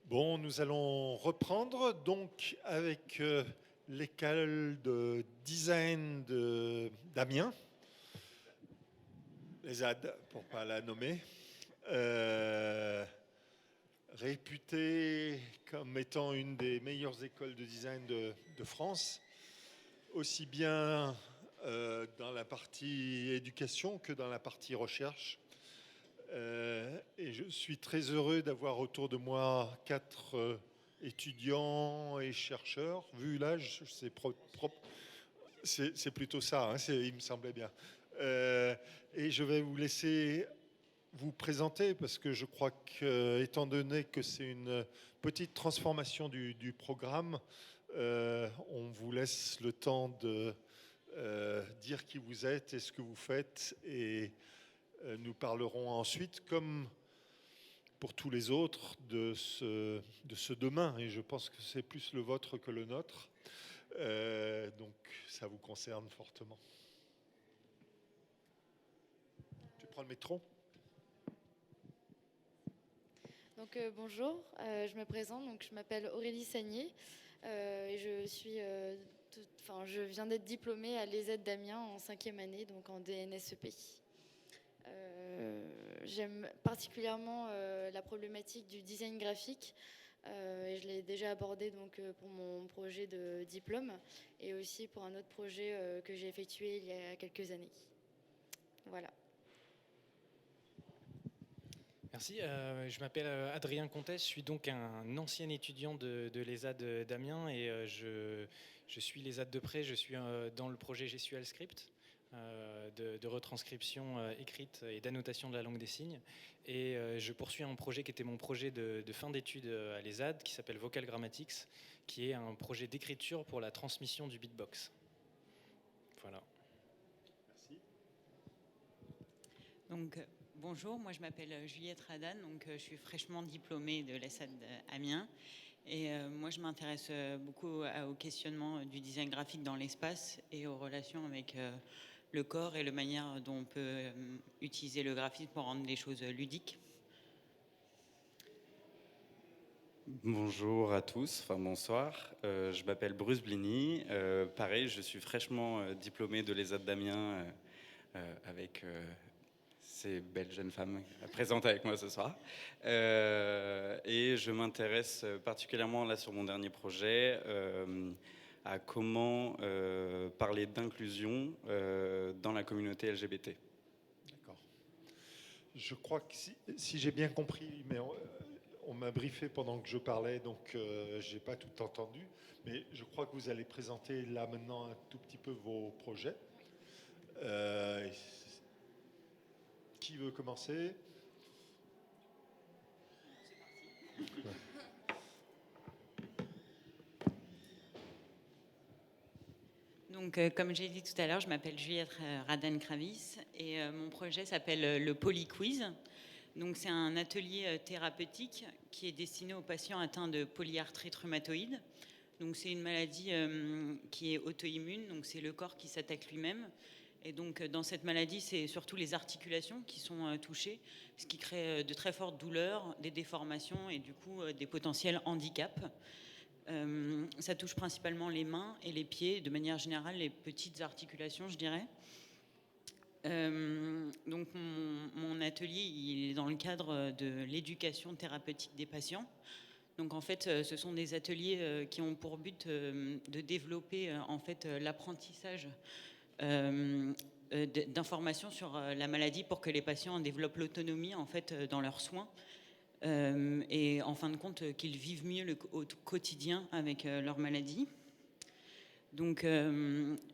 Bon, nous allons reprendre donc avec l'école de design d'Amiens, l'ESAD pour ne pas la nommer, euh, réputée comme étant une des meilleures écoles de design de France, aussi bien dans la partie éducation que dans la partie recherche. Et je suis très heureux d'avoir autour de moi 4 étudiants et chercheurs. Vu l'âge, c'est plutôt ça, hein, il me semblait bien. Et je vais vous laisser vous présenter parce que je crois que, étant donné que c'est une petite transformation du programme, on vous laisse le temps de dire qui vous êtes et ce que vous faites, et nous parlerons ensuite, comme pour tous les autres, de ce demain. Et je pense que c'est plus le vôtre que le nôtre. Donc ça vous concerne fortement. Tu prends le métro ? Donc bonjour, je me présente, donc je m'appelle Aurélie Sagnier et je viens d'être diplômée à l'ESAD d'Amiens en 5e année, donc en DNSEP. J'aime particulièrement la problématique du design graphique et je l'ai déjà abordé donc, pour mon projet de diplôme et aussi pour un autre projet que j'ai effectué il y a quelques années. Voilà. Merci, je m'appelle Adrien Comtesse, je suis donc un ancien étudiant de l'ESAD d'Amiens et je suis l'ESAD de près, je suis dans le projet Gestual Script de retranscription écrite et d'annotation de la langue des signes, et je poursuis un projet qui était mon projet de fin d'études à l'ESAD qui s'appelle Vocal Grammatics, qui est un projet d'écriture pour la transmission du beatbox. Voilà. Merci. Donc, bonjour, moi je m'appelle Juliette Radan, donc je suis fraîchement diplômée de l'ESAD Amiens. Et moi je m'intéresse beaucoup au questionnement du design graphique dans l'espace et aux relations avec le corps et la manière dont on peut utiliser le graphisme pour rendre les choses ludiques. Bonjour à tous, enfin bonsoir, je m'appelle Bruce Blini, pareil je suis fraîchement diplômé de l'ESAD d'Amiens avec ces belles jeunes femmes présentes avec moi ce soir, et je m'intéresse particulièrement là sur mon dernier projet à comment parler d'inclusion dans la communauté LGBT. D'accord. Je crois que si j'ai bien compris, mais on m'a briefé pendant que je parlais, donc je n'ai pas tout entendu, mais je crois que vous allez présenter là maintenant un tout petit peu vos projets. Qui veut commencer ? Ouais. Donc, comme j'ai dit tout à l'heure, je m'appelle Juliette Radan-Kravis et mon projet s'appelle le Polyquiz. Donc, c'est un atelier thérapeutique qui est destiné aux patients atteints de polyarthrite rhumatoïde. Donc, c'est une maladie qui est auto-immune, donc c'est le corps qui s'attaque lui-même. Et donc, dans cette maladie, c'est surtout les articulations qui sont touchées, ce qui crée de très fortes douleurs, des déformations et du coup des potentiels handicaps. Ça touche principalement les mains et les pieds, de manière générale les petites articulations, je dirais. Donc mon atelier, il est dans le cadre de l'éducation thérapeutique des patients. Donc en fait, ce sont des ateliers qui ont pour but de développer en fait l'apprentissage d'informations sur la maladie pour que les patients développent l'autonomie en fait dans leurs soins. Et en fin de compte qu'ils vivent mieux au quotidien avec leur maladie. Donc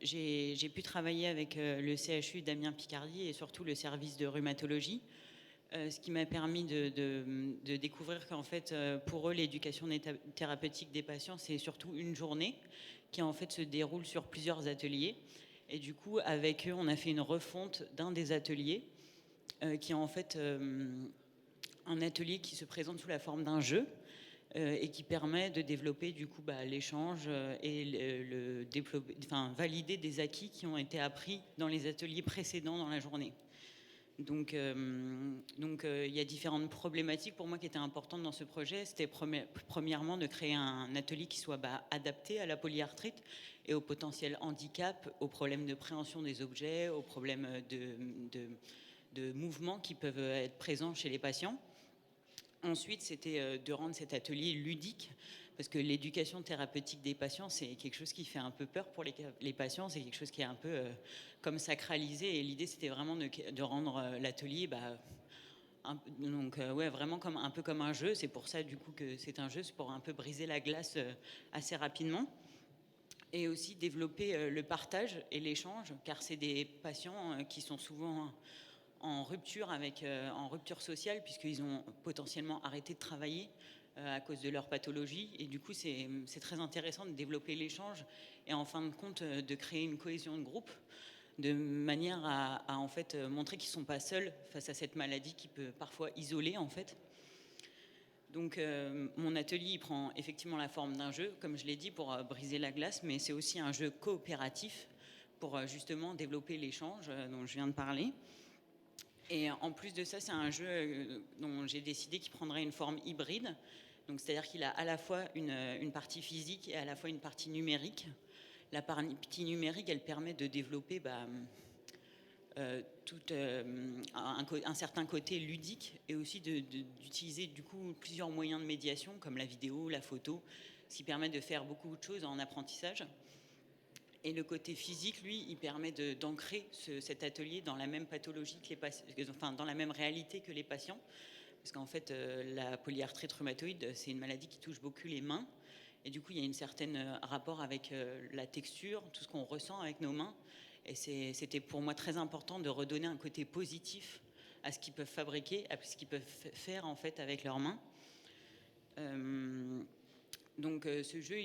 j'ai pu travailler avec le CHU d'Amiens-Picardie et surtout le service de rhumatologie, ce qui m'a permis de découvrir qu'en fait pour eux l'éducation thérapeutique des patients c'est surtout une journée qui en fait se déroule sur plusieurs ateliers, et du coup avec eux on a fait une refonte d'un des ateliers qui est en fait un atelier qui se présente sous la forme d'un jeu et qui permet de développer du coup l'échange et valider des acquis qui ont été appris dans les ateliers précédents dans la journée. Donc, il y a différentes problématiques pour moi qui étaient importantes dans ce projet. C'était premièrement de créer un atelier qui soit adapté à la polyarthrite et au potentiel handicap, aux problèmes de préhension des objets, aux problèmes de mouvement qui peuvent être présents chez les patients. Ensuite, c'était de rendre cet atelier ludique, parce que l'éducation thérapeutique des patients, c'est quelque chose qui fait un peu peur pour les patients, c'est quelque chose qui est un peu comme sacralisé, et l'idée c'était vraiment de rendre l'atelier vraiment un peu comme un jeu. C'est pour ça du coup que c'est un jeu, c'est pour un peu briser la glace assez rapidement, et aussi développer le partage et l'échange, car c'est des patients qui sont souvent en rupture sociale, puisqu'ils ont potentiellement arrêté de travailler à cause de leur pathologie. Et du coup, c'est très intéressant de développer l'échange et en fin de compte de créer une cohésion de groupe, de manière à en fait montrer qu'ils ne sont pas seuls face à cette maladie qui peut parfois isoler en fait. Donc mon atelier il prend effectivement la forme d'un jeu, comme je l'ai dit, pour briser la glace, mais c'est aussi un jeu coopératif pour justement développer l'échange dont je viens de parler. Et en plus de ça, c'est un jeu dont j'ai décidé qu'il prendrait une forme hybride. Donc, c'est-à-dire qu'il a à la fois une partie physique et à la fois une partie numérique. La partie numérique, elle permet de développer un certain côté ludique, et aussi d'utiliser du coup plusieurs moyens de médiation comme la vidéo, la photo, ce qui permet de faire beaucoup de choses en apprentissage. Et le côté physique, lui, il permet d'ancrer cet atelier dans la même pathologie que les patients, enfin dans la même réalité que les patients. Parce qu'en fait, la polyarthrite rhumatoïde, c'est une maladie qui touche beaucoup les mains. Et du coup, il y a un certain rapport avec la texture, tout ce qu'on ressent avec nos mains. Et c'était pour moi très important de redonner un côté positif à ce qu'ils peuvent fabriquer, à ce qu'ils peuvent faire en fait avec leurs mains. Donc ce jeu,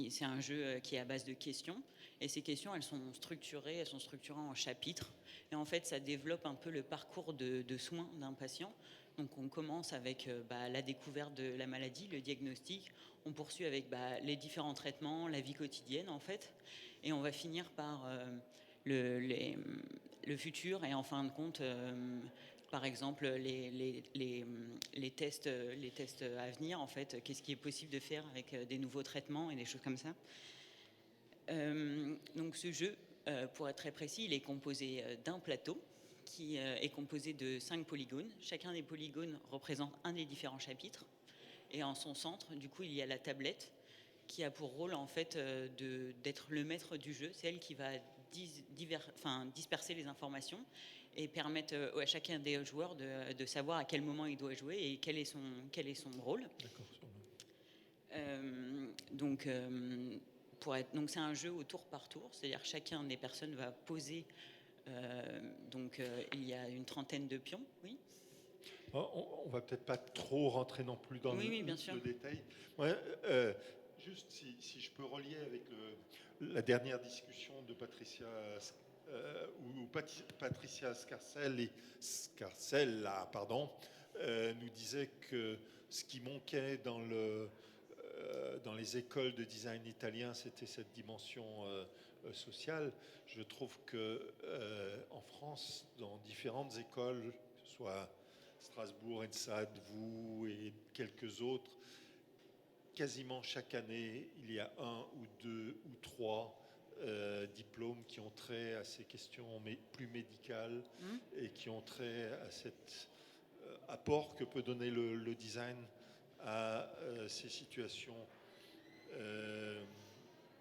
c'est un jeu qui est à base de questions. Et ces questions, elles sont structurées en chapitres. Et en fait, ça développe un peu le parcours de soins d'un patient. Donc on commence avec la découverte de la maladie, le diagnostic. On poursuit avec les différents traitements, la vie quotidienne en fait. Et on va finir par le futur et en fin de compte... par exemple, les tests à venir, en fait, qu'est-ce qui est possible de faire avec des nouveaux traitements et des choses comme ça. Donc ce jeu, pour être très précis, il est composé d'un plateau qui est composé de 5 polygones. Chacun des polygones représente un des différents chapitres. Et en son centre, du coup, il y a la tablette qui a pour rôle, en fait, d'être le maître du jeu. C'est elle qui va disperser les informations et permettre à chacun des joueurs de savoir à quel moment il doit jouer et quel est son rôle. Donc c'est un jeu au tour par tour, c'est-à-dire chacun des personnes va poser. Il y a une trentaine de pions, oui. On va peut-être pas trop rentrer non plus dans le détail. Ouais, juste si je peux relier avec la dernière discussion de Patricia Scarcella, nous disait que ce qui manquait dans les écoles de design italien, c'était cette dimension sociale. Je trouve que en France, dans différentes écoles, que ce soit Strasbourg, ENSAD, vous et quelques autres, quasiment chaque année, il y a 1 ou 2 ou 3 diplômes qui ont trait à ces questions plus médicales et qui ont trait à cet apport que peut donner le design à ces situations,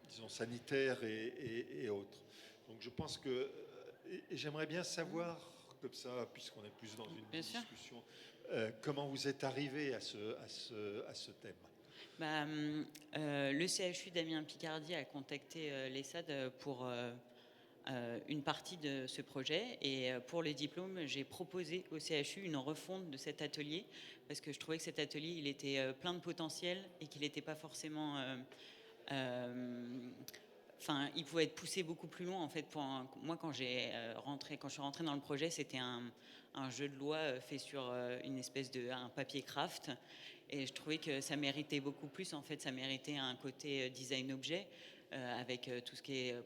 disons, sanitaires et autres. Donc je pense que, et j'aimerais bien savoir, comme ça, puisqu'on est plus dans une discussion, comment vous êtes arrivé à ce thème. Le CHU d'Amiens-Picardie a contacté l'ESAD pour une partie de ce projet, et pour les diplômes, j'ai proposé au CHU une refonte de cet atelier parce que je trouvais que cet atelier il était plein de potentiel et qu'il n'était pas forcément... il pouvait être poussé beaucoup plus loin en fait. Moi, quand je suis rentrée dans le projet, c'était un jeu de loi fait sur une espèce un papier craft. Et je trouvais que ça méritait beaucoup plus. En fait, ça méritait un côté design objet. avec tout ce qui est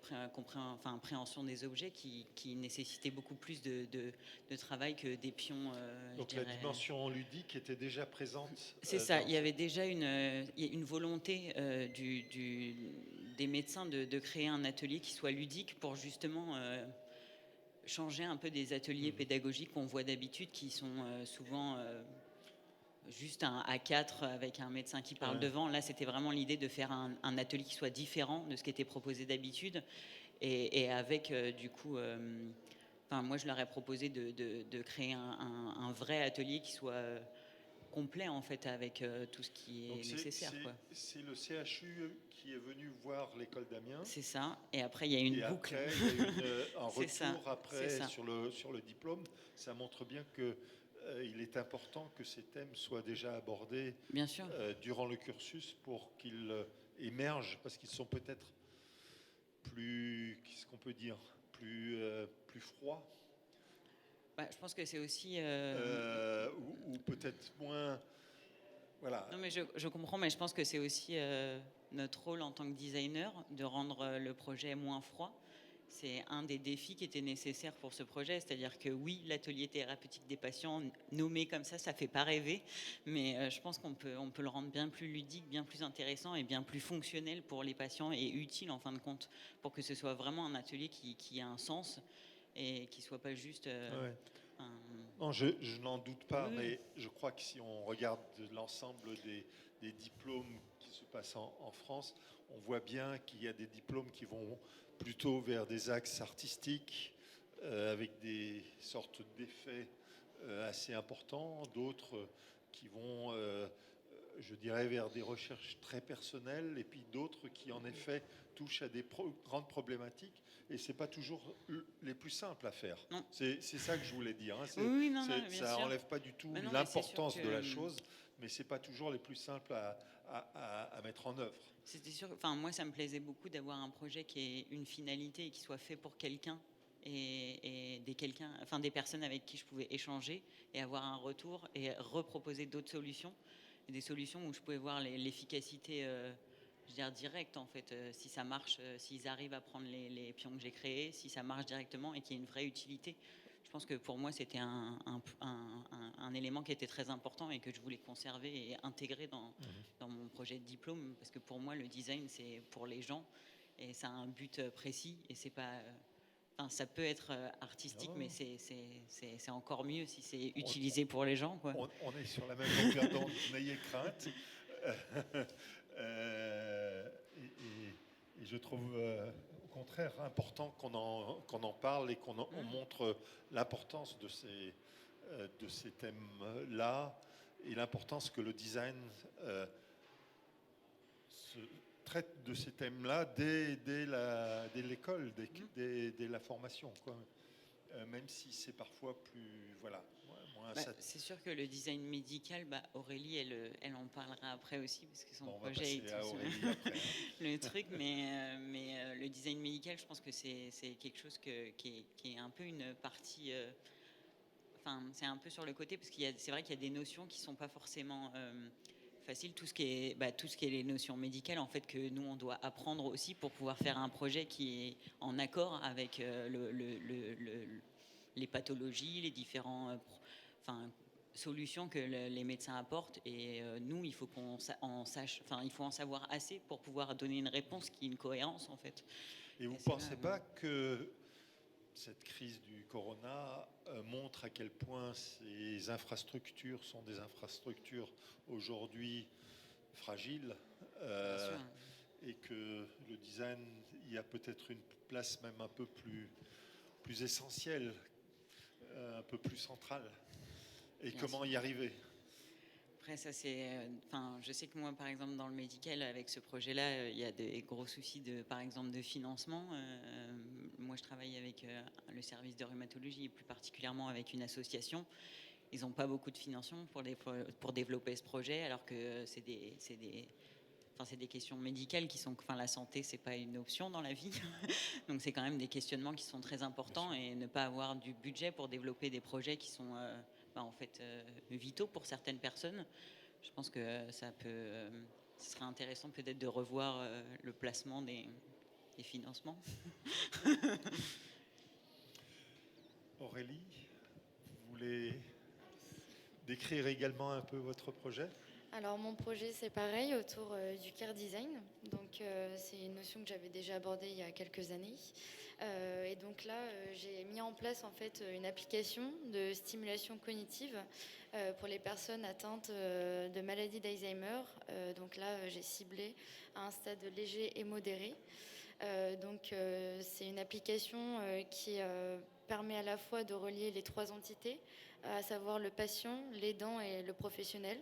appréhension des objets qui nécessitait beaucoup plus de travail que des pions. Donc la dimension ludique était déjà présente. C'est ça, il y avait déjà une volonté des médecins de créer un atelier qui soit ludique pour justement changer un peu des ateliers pédagogiques qu'on voit d'habitude qui sont souvent juste un A4 avec un médecin qui parle devant. Là, c'était vraiment l'idée de faire un atelier qui soit différent de ce qui était proposé d'habitude et avec du coup... moi, je leur ai proposé de créer un vrai atelier qui soit complet en fait avec tout ce qui est nécessaire. C'est le CHU qui est venu voir l'école d'Amiens. C'est ça. Et après, il y a une boucle. Après, il y a eu un retour ça. après sur le diplôme. Ça montre bien que il est important que ces thèmes soient déjà abordés bien sûr. Durant le cursus pour qu'ils émergent, parce qu'ils sont peut-être plus, qu'est-ce qu'on peut dire, plus froids. Je pense que c'est aussi... ou peut-être moins... Voilà. Non, mais je comprends, mais je pense que c'est aussi notre rôle en tant que designer de rendre le projet moins froid. C'est un des défis qui était nécessaire pour ce projet, c'est-à-dire que oui, l'atelier thérapeutique des patients, nommé comme ça fait pas rêver, mais je pense qu'on peut le rendre bien plus ludique, bien plus intéressant et bien plus fonctionnel pour les patients et utile en fin de compte, pour que ce soit vraiment un atelier qui a un sens et qui soit pas juste Non, je n'en doute pas, mais je crois que si on regarde l'ensemble des diplômes qui se passent en France, on voit bien qu'il y a des diplômes qui vont plutôt vers des axes artistiques, avec des sortes d'effets assez importants, d'autres qui vont, je dirais, vers des recherches très personnelles, et puis d'autres qui, en effet, touchent à des grandes problématiques, et c'est pas toujours les plus simples à faire. C'est ça que je voulais dire. Hein. Ça n'enlève pas du tout l'importance de la chose, mais c'est pas toujours les plus simples à mettre en œuvre. C'était sûr. Moi, ça me plaisait beaucoup d'avoir un projet qui ait une finalité et qui soit fait pour quelqu'un et des personnes avec qui je pouvais échanger et avoir un retour et reproposer d'autres solutions, et des solutions où je pouvais voir l'efficacité. Je veux dire directe en fait, si ça marche, s'ils arrivent à prendre les pions que j'ai créés, si ça marche directement et qu'il y a une vraie utilité. Je pense que pour moi c'était un élément qui était très important et que je voulais conserver et intégrer dans mon projet de diplôme, parce que pour moi le design c'est pour les gens et ça a un but précis et c'est pas... ça peut être artistique, mais c'est encore mieux si c'est utilisé pour les gens. Quoi. On est sur la même longueur d'onde, n'ayez crainte. Et je trouve au contraire important qu'on en parle et qu'on montre l'importance de ces thèmes-là et l'importance que le design traite de ces thèmes-là dès l'école, dès la formation, quoi. Même si c'est parfois plus... Voilà. C'est sûr que le design médical, Aurélie, elle en parlera après aussi, parce que son projet est le truc, mais le design médical, je pense que c'est quelque chose qui est un peu une partie... c'est un peu sur le côté, parce c'est vrai qu'il y a des notions qui ne sont pas forcément faciles. Tout ce qui est les notions médicales, en fait, que nous, on doit apprendre aussi pour pouvoir faire un projet qui est en accord avec les pathologies, les différents... solutions que les médecins apportent, et nous il faut qu'on sache, il faut en savoir assez pour pouvoir donner une réponse qui est une cohérence en fait. Et vous ne pensez pas que cette crise du corona montre à quel point ces infrastructures sont des infrastructures aujourd'hui fragiles, et que le design y a peut-être une place même un peu plus essentielle, un peu plus centrale? Et bien comment y arriver? Après, ça c'est... je sais que moi, par exemple, dans le médical, avec ce projet-là, il y a des gros soucis, par exemple, de financement. Moi, je travaille avec le service de rhumatologie, et plus particulièrement avec une association. Ils n'ont pas beaucoup de financement pour développer ce projet, alors que c'est des questions médicales qui sont... la santé, c'est pas une option dans la vie. Donc, c'est quand même des questionnements qui sont très importants, et ne pas avoir du budget pour développer des projets qui sont... vitaux pour certaines personnes. Je pense que ce serait intéressant peut-être de revoir le placement des financements. Aurélie, vous voulez décrire également un peu votre projet? Alors mon projet c'est pareil autour du care design. Donc c'est une notion que j'avais déjà abordée il y a quelques années. Et donc là j'ai mis en place en fait une application de stimulation cognitive pour les personnes atteintes de maladie d'Alzheimer. Donc là j'ai ciblé à un stade léger et modéré. C'est une application qui permet à la fois de relier les trois entités, à savoir le patient, l'aidant et le professionnel.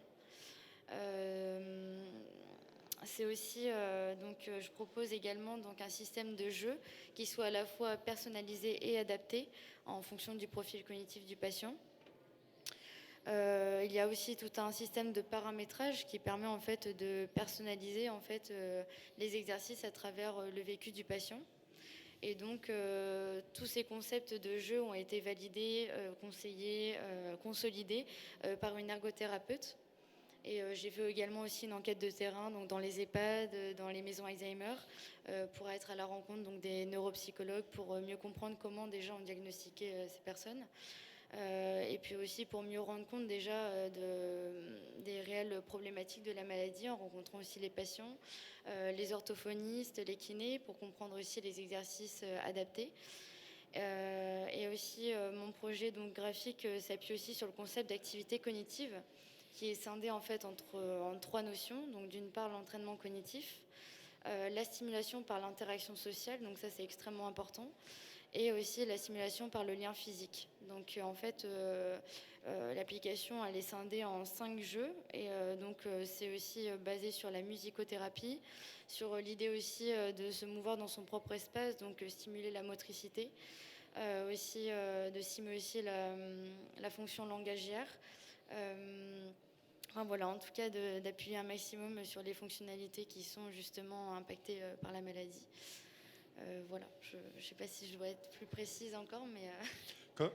C'est aussi je propose également donc un système de jeu qui soit à la fois personnalisé et adapté en fonction du profil cognitif du patient. Il y a aussi tout un système de paramétrage qui permet en fait de personnaliser en fait les exercices à travers le vécu du patient. Et donc tous ces concepts de jeu ont été validés, conseillés, consolidés par une ergothérapeute. Et j'ai fait également aussi une enquête de terrain donc dans les EHPAD, dans les maisons Alzheimer, pour être à la rencontre donc, des neuropsychologues pour mieux comprendre comment déjà on diagnostiquait ces personnes. Et puis aussi pour mieux rendre compte déjà des réelles problématiques de la maladie en rencontrant aussi les patients, les orthophonistes, les kinés pour comprendre aussi les exercices adaptés. Et aussi mon projet donc, graphique s'appuie aussi sur le concept d'activité cognitive qui est scindé en fait en trois notions. Donc d'une part l'entraînement cognitif, la stimulation par l'interaction sociale, donc ça c'est extrêmement important, et aussi la stimulation par le lien physique. Donc en fait l'application elle est scindée en 5 jeux et c'est aussi basé sur la musicothérapie, sur l'idée aussi de se mouvoir dans son propre espace, donc stimuler la motricité, aussi de stimuler aussi la fonction langagière. Voilà, en tout cas d'appuyer un maximum sur les fonctionnalités qui sont justement impactées par la maladie. Voilà, je ne sais pas si je dois être plus précise encore, mais...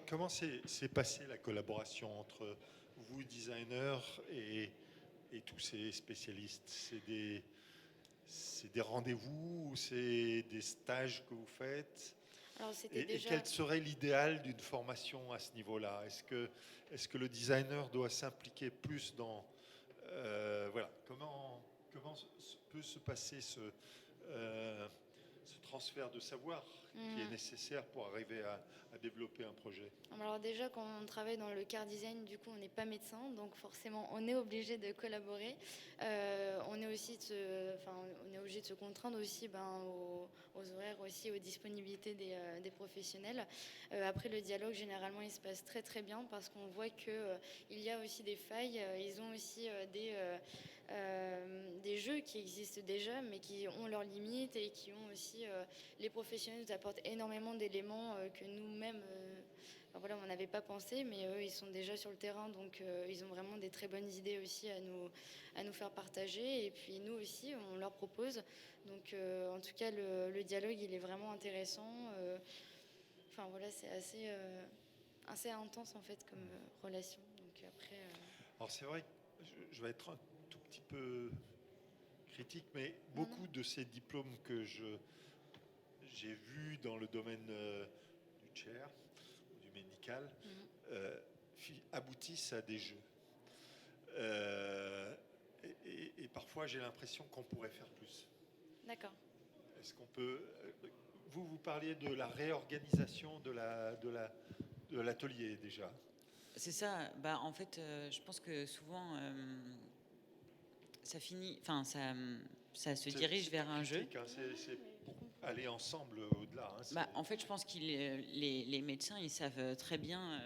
Comment s'est passée la collaboration entre vous, designers, et tous ces spécialistes? C'est des rendez-vous ou c'est des stages que vous faites? Alors, Et quel serait l'idéal d'une formation à ce niveau-là? Est-ce que le designer doit s'impliquer plus dans... voilà, comment peut se passer ce transfert de savoir qui est nécessaire pour arriver à développer un projet? Alors déjà, quand on travaille dans le care design, du coup, on n'est pas médecin, donc forcément, on est obligé de collaborer. On est obligé de se contraindre aussi aux horaires, aussi aux disponibilités des professionnels. Après, le dialogue, généralement, il se passe très très bien parce qu'on voit qu'il y a aussi des failles. Ils ont aussi des jeux qui existent déjà, mais qui ont leurs limites et qui ont aussi... les professionnels nous apportent énormément d'éléments que nous-mêmes... on n'avait pas pensé, mais eux, ils sont déjà sur le terrain, donc ils ont vraiment des très bonnes idées aussi à nous faire partager. Et puis nous aussi, on leur propose. Donc en tout cas, le dialogue, il est vraiment intéressant. C'est assez intense en fait comme relation. Donc après. Alors c'est vrai que je vais être un tout petit peu critique, mais beaucoup de ces diplômes que j'ai vus dans le domaine du chair, médical, aboutissent à des jeux. Et parfois, j'ai l'impression qu'on pourrait faire plus. D'accord. Est-ce qu'on peut... Vous parliez de la réorganisation de l'atelier déjà. C'est ça. En fait, je pense que souvent, ça finit... Enfin, ça se dirige vers un jeu. Hein, c'est aller ensemble au-delà. En fait, je pense que les médecins, ils savent très bien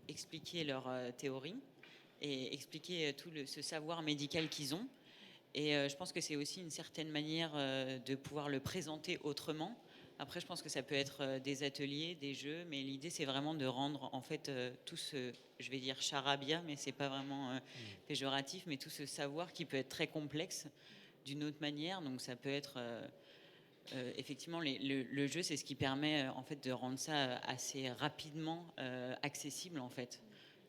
expliquer leur théorie et expliquer tout ce savoir médical qu'ils ont. Et je pense que c'est aussi une certaine manière de pouvoir le présenter autrement. Après, je pense que ça peut être des ateliers, des jeux, mais l'idée, c'est vraiment de rendre en fait tout ce, je vais dire charabia, mais c'est pas vraiment péjoratif, mais tout ce savoir qui peut être très complexe d'une autre manière. Donc, ça peut être effectivement le jeu, c'est ce qui permet en fait de rendre ça assez rapidement accessible en fait,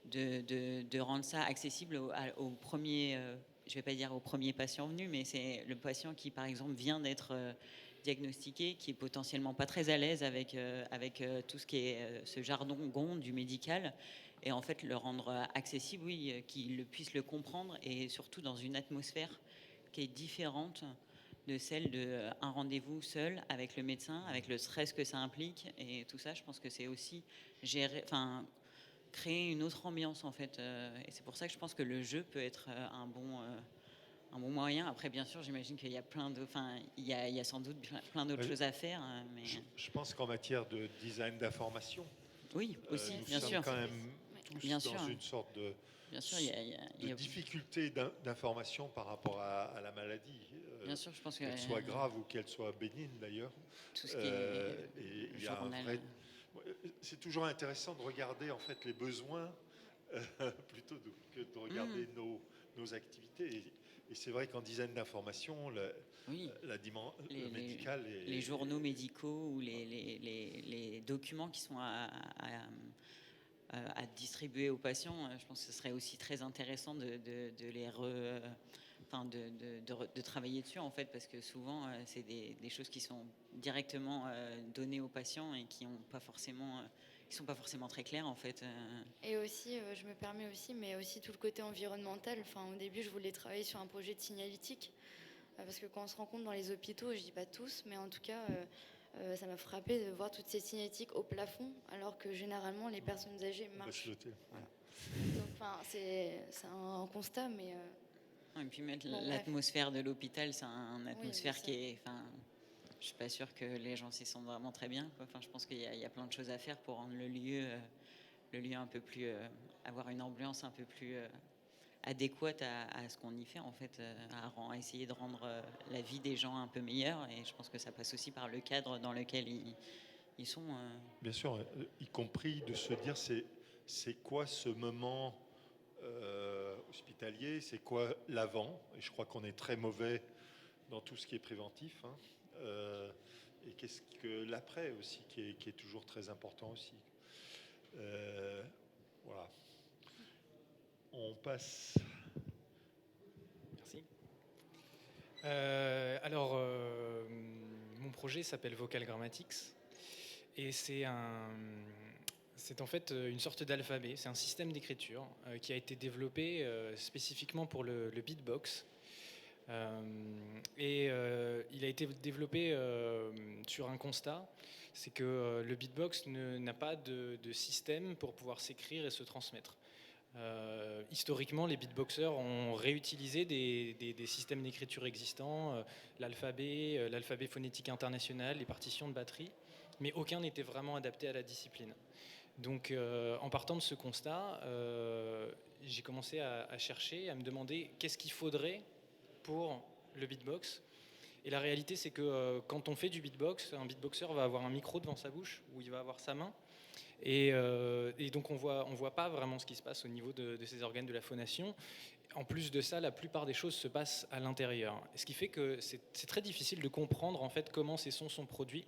de rendre ça accessible au premier. Je vais pas dire au premier patient venu, mais c'est le patient qui, par exemple, vient d'être diagnostiqué, qui est potentiellement pas très à l'aise avec tout ce qui est ce jargon du médical, et en fait le rendre accessible, oui, qu'il puisse le comprendre, et surtout dans une atmosphère qui est différente de celle d'un rendez-vous seul avec le médecin, avec le stress que ça implique, et tout ça. Je pense que c'est aussi créer une autre ambiance en fait, et c'est pour ça que je pense que le jeu peut être un bon moyen. Après, bien sûr, j'imagine qu'il y a il y a sans doute plein d'autres choses à faire, mais Je pense qu'en matière de design d'information, oui, aussi, nous bien sommes sûr, quand même tous bien dans sûr, une sorte de, bien sûr, il y a difficulté d'information par rapport à la maladie, bien sûr, je pense que qu'elle soit grave ou qu'elle soit bénigne d'ailleurs. tout ce qui est Et il y a un journal, vrai... C'est toujours intéressant de regarder en fait les besoins plutôt que de regarder nos activités. Et c'est vrai qu'en design d'information, oui, le médical est... les journaux médicaux ou les documents qui sont à distribuer aux patients, je pense que ce serait aussi très intéressant de travailler dessus en fait, parce que souvent c'est des choses qui sont directement données aux patients et qui sont pas forcément très claires en fait. Et aussi, je me permets aussi, mais aussi tout le côté environnemental. Enfin, au début, je voulais travailler sur un projet de signalétique, parce que quand on se rend compte dans les hôpitaux, je dis pas tous, mais en tout cas, ça m'a frappé de voir toutes ces signalétiques au plafond, alors que généralement les personnes âgées marchent. Voilà. Donc, enfin, c'est un constat, mais Et puis mettre bon, l'atmosphère de l'hôpital, c'est une oui, atmosphère qui est, je suis pas sûre que les gens s'y sentent vraiment très bien, quoi. Enfin, je pense qu'il y a plein de choses à faire pour rendre le lieu un peu plus, avoir une ambiance un peu plus adéquate à ce qu'on y fait en fait, à essayer de rendre la vie des gens un peu meilleure. Et je pense que ça passe aussi par le cadre dans lequel ils sont. Bien sûr, y compris de se dire c'est quoi ce moment hospitalier, c'est quoi l'avant. Et je crois qu'on est très mauvais dans tout ce qui est préventif, hein. Et qu'est-ce que l'après aussi, qui est toujours très important aussi. Voilà. On passe. Merci. Mon projet s'appelle Vocal Grammatics, et c'est en fait une sorte d'alphabet. C'est un système d'écriture qui a été développé spécifiquement pour le beatbox. Il a été développé sur un constat, c'est que le beatbox n'a pas de système pour pouvoir s'écrire et se transmettre. Historiquement, les beatboxers ont réutilisé des systèmes d'écriture existants, l'alphabet phonétique international, les partitions de batterie, mais aucun n'était vraiment adapté à la discipline. Donc, en partant de ce constat, j'ai commencé à chercher, à me demander qu'est-ce qu'il faudrait pour le beatbox. Et la réalité, c'est que quand on fait du beatbox, un beatboxer va avoir un micro devant sa bouche, où il va avoir sa main, et donc on voit pas vraiment ce qui se passe au niveau de ces organes de la phonation. En plus de ça, la plupart des choses se passent à l'intérieur, ce qui fait que c'est très difficile de comprendre en fait comment ces sons sont produits,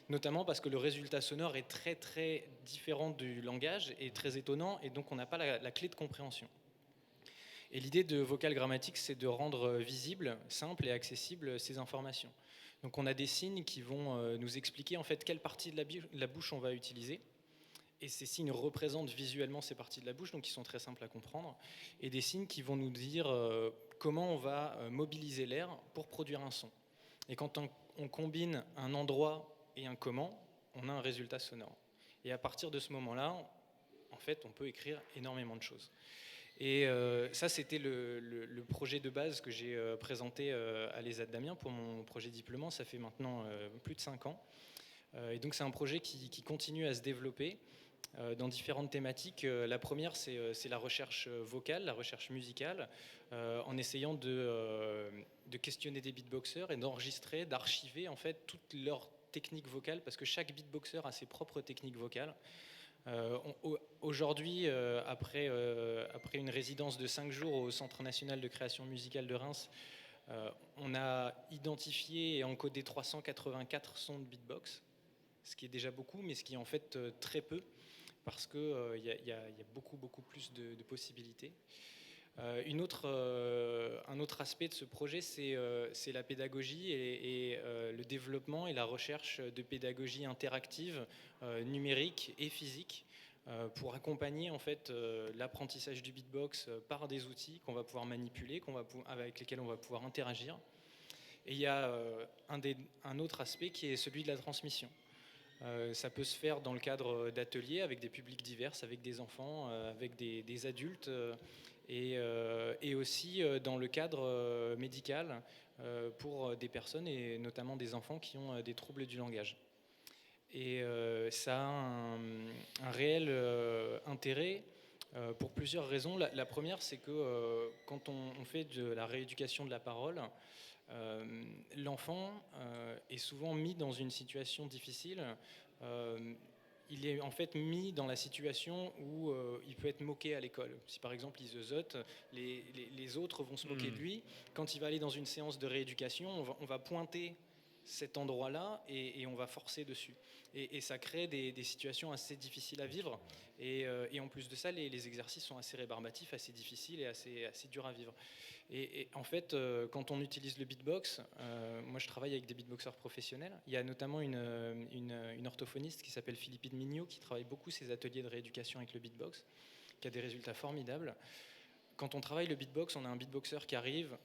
notamment parce que le résultat sonore est très très différent du langage et très étonnant, et donc on n'a pas la clé de compréhension. Et l'idée de Vocal Grammatics, c'est de rendre visible, simple et accessible ces informations. Donc on a des signes qui vont nous expliquer en fait quelle partie de la bouche on va utiliser. Et ces signes représentent visuellement ces parties de la bouche, donc ils sont très simples à comprendre. Et des signes qui vont nous dire comment on va mobiliser l'air pour produire un son. Et quand on combine un endroit et un comment, on a un résultat sonore. Et à partir de ce moment-là, en fait, on peut écrire énormément de choses. Et ça, c'était le projet de base que j'ai présenté à l'ESAT d'Amiens pour mon projet diplômant. Ça fait maintenant plus de 5 ans. Et donc, c'est un projet qui continue à se développer dans différentes thématiques. La première, c'est la recherche vocale, la recherche musicale, en essayant de questionner des beatboxers et d'enregistrer, d'archiver en fait toutes leurs techniques vocales, parce que chaque beatboxer a ses propres techniques vocales. Aujourd'hui, après une résidence de 5 jours au Centre national de création musicale de Reims, on a identifié et encodé 384 sons de beatbox, ce qui est déjà beaucoup, mais ce qui est en fait très peu, parce qu'il y a beaucoup plus de possibilités. Un autre aspect de ce projet, c'est la pédagogie et le développement et la recherche de pédagogie interactive, numérique et physique, pour accompagner en fait l'apprentissage du beatbox par des outils qu'on va pouvoir manipuler, avec lesquels on va pouvoir interagir. Et il y a un autre aspect qui est celui de la transmission. Ça peut se faire dans le cadre d'ateliers avec des publics divers, avec des enfants, avec des adultes, et aussi dans le cadre médical pour des personnes, et notamment des enfants qui ont des troubles du langage. Et ça a un réel intérêt pour plusieurs raisons. La première, c'est que quand on fait de la rééducation de la parole, l'enfant est souvent mis dans une situation difficile. Il est en fait mis dans la situation où il peut être moqué à l'école. Si par exemple il zozote, les autres vont se moquer de lui. Quand il va aller dans une séance de rééducation, on va pointer cet endroit-là et on va forcer dessus. Et ça crée des situations assez difficiles à vivre. Et en plus de ça, les exercices sont assez rébarbatifs, assez difficiles et assez durs à vivre. Et en fait, quand on utilise le beatbox, moi je travaille avec des beatboxers professionnels. Il y a notamment une orthophoniste qui s'appelle Philippine Mignot, qui travaille beaucoup ses ateliers de rééducation avec le beatbox, qui a des résultats formidables. Quand on travaille le beatbox, on a un beatboxer qui arrive,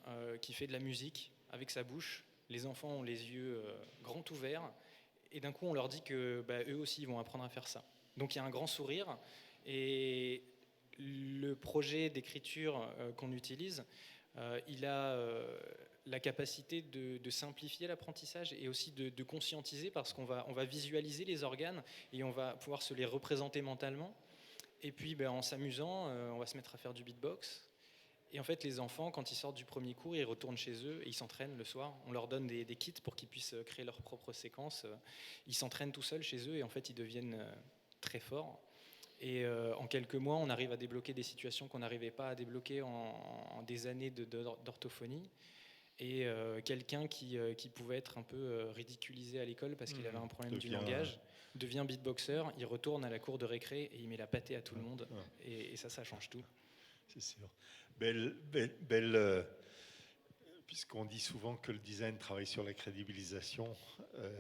qui fait de la musique avec sa bouche. Les enfants ont les yeux grands ouverts. Et d'un coup, on leur dit que eux aussi, ils vont apprendre à faire ça. Donc il y a un grand sourire. Et le projet d'écriture qu'on utilise, il a la capacité de simplifier l'apprentissage et aussi de conscientiser, parce qu'on va visualiser les organes et on va pouvoir se les représenter mentalement. Et puis en s'amusant, on va se mettre à faire du beatbox. Et en fait, les enfants, quand ils sortent du premier cours, ils retournent chez eux et ils s'entraînent le soir. On leur donne des kits pour qu'ils puissent créer leurs propres séquences. Ils s'entraînent tout seuls chez eux et en fait, ils deviennent très forts. Et en quelques mois, on arrive à débloquer des situations qu'on n'arrivait pas à débloquer en des années d'orthophonie. Et quelqu'un qui pouvait être un peu ridiculisé à l'école parce qu'il avait un problème du langage devient beatboxer, il retourne à la cour de récré et il met la pâtée à tout le monde. Et ça change tout. C'est sûr. Puisqu'on dit souvent que le design travaille sur la crédibilisation,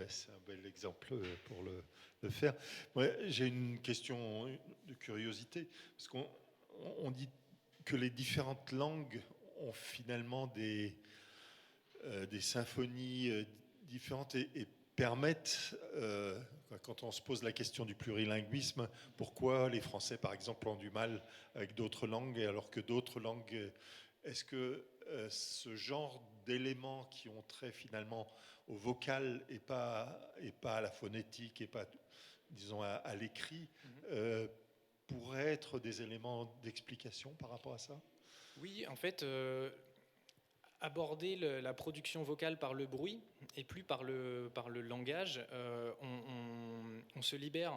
c'est un bel exemple pour le faire. Moi, j'ai une question de curiosité, parce qu'on dit que les différentes langues ont finalement des symphonies différentes et permettent, quand on se pose la question du plurilinguisme, pourquoi les Français, par exemple, ont du mal avec d'autres langues, alors que d'autres langues... Est-ce que ce genre d'éléments qui ont trait finalement au vocal et pas à la phonétique et pas, disons, à l'écrit, pourraient être des éléments d'explication par rapport à ça ? Oui, en fait... aborder la production vocale par le bruit et plus par le langage, on se libère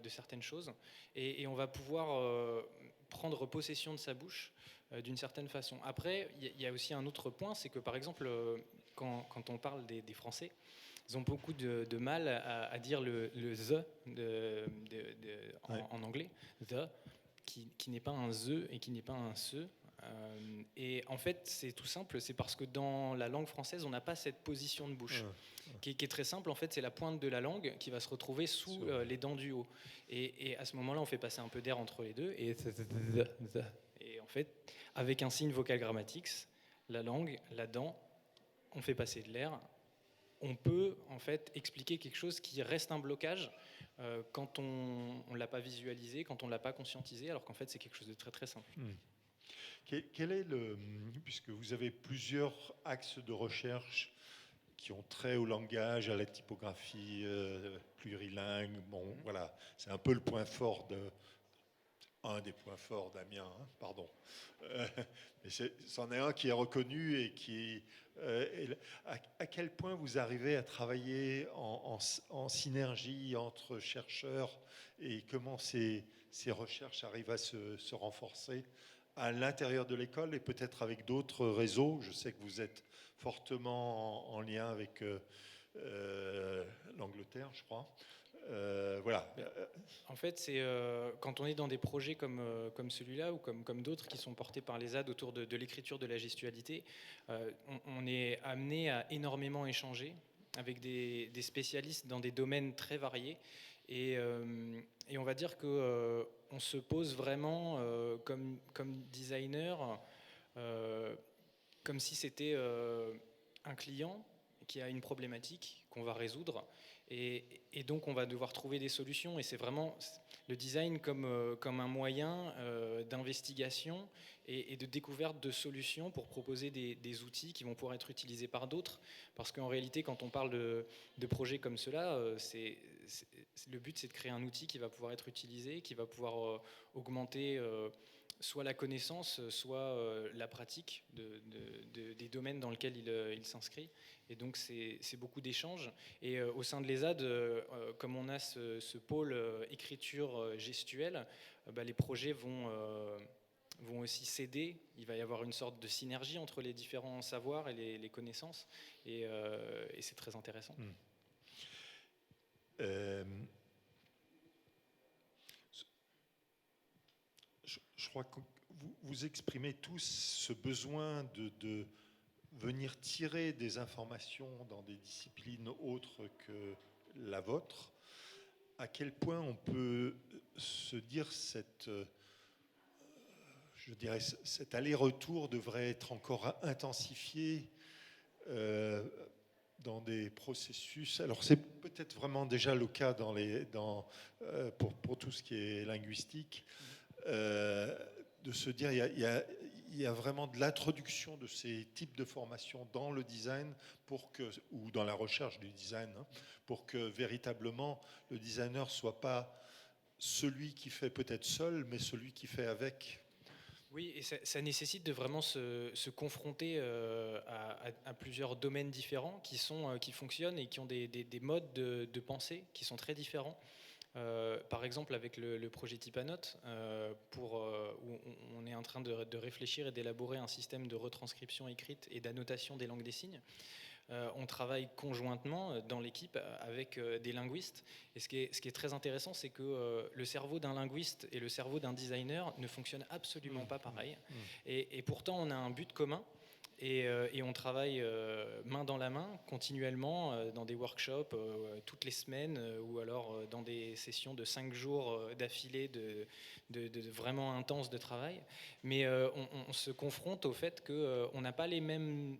de certaines choses et on va pouvoir prendre possession de sa bouche d'une certaine façon. Après, il y a aussi un autre point, c'est que par exemple, quand on parle des Français, ils ont beaucoup de mal à dire le the en anglais, the, qui n'est pas un the et qui n'est pas un se. Et en fait, c'est tout simple, c'est parce que dans la langue française, on n'a pas cette position de bouche, qui est très simple. En fait, c'est la pointe de la langue qui va se retrouver sous les dents du haut. Et à ce moment-là, on fait passer un peu d'air entre les deux. Et en fait, avec un signe vocal grammatique, la langue, la dent, on fait passer de l'air. On peut en fait expliquer quelque chose qui reste un blocage quand on ne l'a pas visualisé, quand on ne l'a pas conscientisé, alors qu'en fait, c'est quelque chose de très très simple. Quel est puisque vous avez plusieurs axes de recherche qui ont trait au langage, à la typographie plurilingue, bon, voilà, c'est un peu le point fort un des points forts d'Amiens, pardon. Mais c'en est un qui est reconnu et qui est... à quel point vous arrivez à travailler en synergie entre chercheurs et comment ces recherches arrivent à se renforcer à l'intérieur de l'école et peut-être avec d'autres réseaux. Je sais que vous êtes fortement en lien avec l'Angleterre, je crois. Voilà. En fait, c'est quand on est dans des projets comme celui-là ou comme d'autres qui sont portés par les ZAD autour de l'écriture de la gestualité, on est amené à énormément échanger avec des spécialistes dans des domaines très variés. Et on va dire qu'on se pose vraiment comme designer, comme si c'était un client qui a une problématique qu'on va résoudre. Et donc on va devoir trouver des solutions, et c'est vraiment le design comme un moyen d'investigation et de découverte de solutions pour proposer des outils qui vont pouvoir être utilisés par d'autres, parce qu'en réalité quand on parle de projets comme cela, le but c'est de créer un outil qui va pouvoir être utilisé, qui va pouvoir augmenter soit la connaissance, soit la pratique des domaines dans lesquels il s'inscrit. Et donc c'est beaucoup d'échanges. Et au sein de l'ESAD, comme on a ce pôle écriture gestuelle, les projets vont aussi s'aider. Il va y avoir une sorte de synergie entre les différents savoirs et les connaissances. Et c'est très intéressant. Je crois que vous exprimez tous ce besoin de venir tirer des informations dans des disciplines autres que la vôtre. À quel point on peut se dire cet aller-retour devrait être encore intensifié dans des processus. Alors c'est peut-être vraiment déjà le cas pour tout ce qui est linguistique. De se dire il y a vraiment de l'introduction de ces types de formations dans le design ou dans la recherche du design, pour que véritablement le designer soit pas celui qui fait peut-être seul, mais celui qui fait avec. Oui, et ça nécessite de vraiment se confronter à plusieurs domaines différents qui fonctionnent et qui ont des modes de pensée qui sont très différents. Par exemple, avec le projet Typanote, où on est en train de réfléchir et d'élaborer un système de retranscription écrite et d'annotation des langues des signes. On travaille conjointement dans l'équipe avec des linguistes. Et ce qui est très intéressant, c'est que le cerveau d'un linguiste et le cerveau d'un designer ne fonctionnent absolument pas pareil. Et pourtant, on a un but commun. Et on travaille main dans la main, continuellement, dans des workshops toutes les semaines, ou alors dans des sessions de 5 jours d'affilée de vraiment intenses de travail. Mais on se confronte au fait qu'on n'a pas les mêmes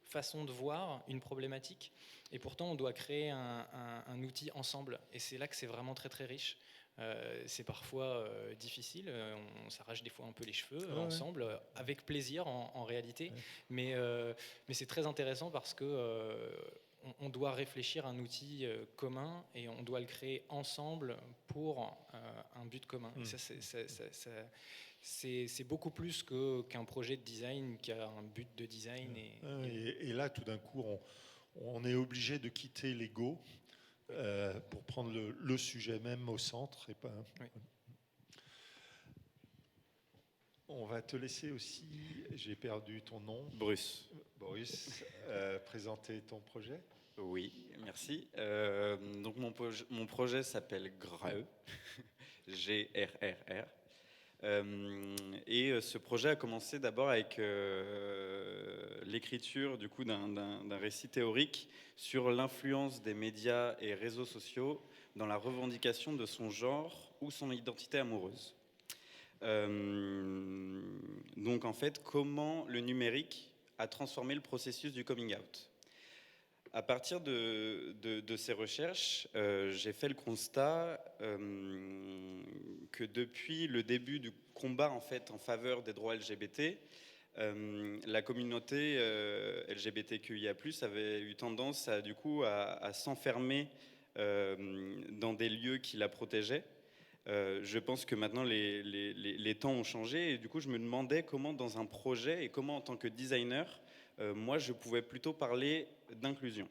façons de voir une problématique. Et pourtant, on doit créer un outil ensemble. Et c'est là que c'est vraiment très très riche. C'est parfois difficile, on s'arrache des fois un peu les cheveux ensemble, avec plaisir en réalité, mais c'est très intéressant parce que on doit réfléchir à un outil commun et on doit le créer ensemble pour un but commun. Et ça, c'est beaucoup plus qu'un projet de design qui a un but de design. Et là, tout d'un coup, on est obligé de quitter l'ego. Pour prendre le sujet même au centre. Oui. On va te laisser aussi, j'ai perdu ton nom. Bruce. Présenter ton projet. Oui, merci. Donc mon projet s'appelle GRRR, G-R-R-R. Et ce projet a commencé d'abord avec l'écriture du coup d'un récit théorique sur l'influence des médias et réseaux sociaux dans la revendication de son genre ou son identité amoureuse. Donc en fait, comment le numérique a transformé le processus du coming out. À partir de ces recherches, j'ai fait le constat que depuis le début du combat en faveur des droits LGBT, la communauté LGBTQIA+ avait eu tendance à s'enfermer dans des lieux qui la protégeaient. Je pense que maintenant les temps ont changé et du coup je me demandais comment dans un projet et comment en tant que designer, moi je pouvais plutôt parler d'inclusion.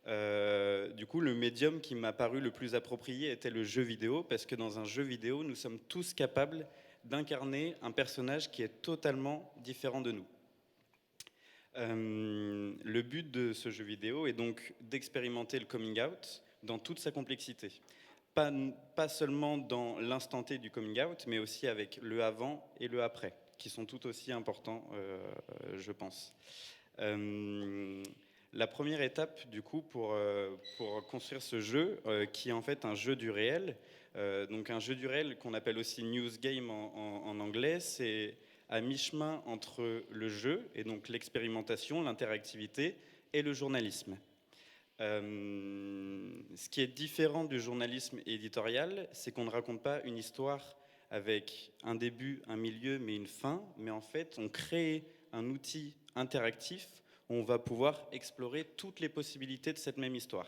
Du coup le médium qui m'a paru le plus approprié était le jeu vidéo, parce que dans un jeu vidéo nous sommes tous capables d'incarner un personnage qui est totalement différent de nous. Le but de ce jeu vidéo est donc d'expérimenter le coming out, dans toute sa complexité. Pas seulement dans l'instant T du coming out, mais aussi avec le avant et le après, qui sont tout aussi importants, je pense. La première étape, du coup, pour construire ce jeu, qui est en fait un jeu du réel, donc un jeu du réel qu'on appelle aussi news game en anglais, c'est à mi-chemin entre le jeu, et donc l'expérimentation, l'interactivité, et le journalisme. Ce qui est différent du journalisme éditorial, c'est qu'on ne raconte pas une histoire avec un début, un milieu, mais une fin, mais en fait, on crée un outil interactif où on va pouvoir explorer toutes les possibilités de cette même histoire.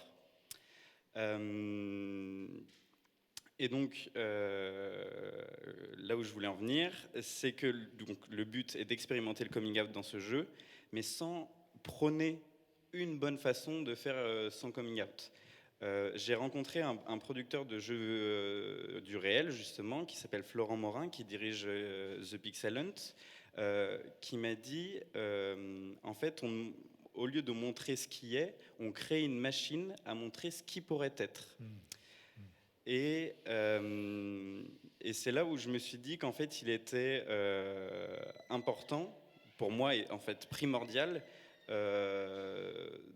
Et donc, là où je voulais en venir, c'est que donc, le but est d'expérimenter le coming out dans ce jeu, mais sans prôner une bonne façon de faire son coming out. J'ai rencontré un producteur de jeux du réel, justement, qui s'appelle Florent Morin, qui dirige The Pixel Hunt, qui m'a dit, en fait, au lieu de montrer ce qui est, on crée une machine à montrer ce qui pourrait être. Et c'est là où je me suis dit qu'en fait, il était important, pour moi, et en fait primordial,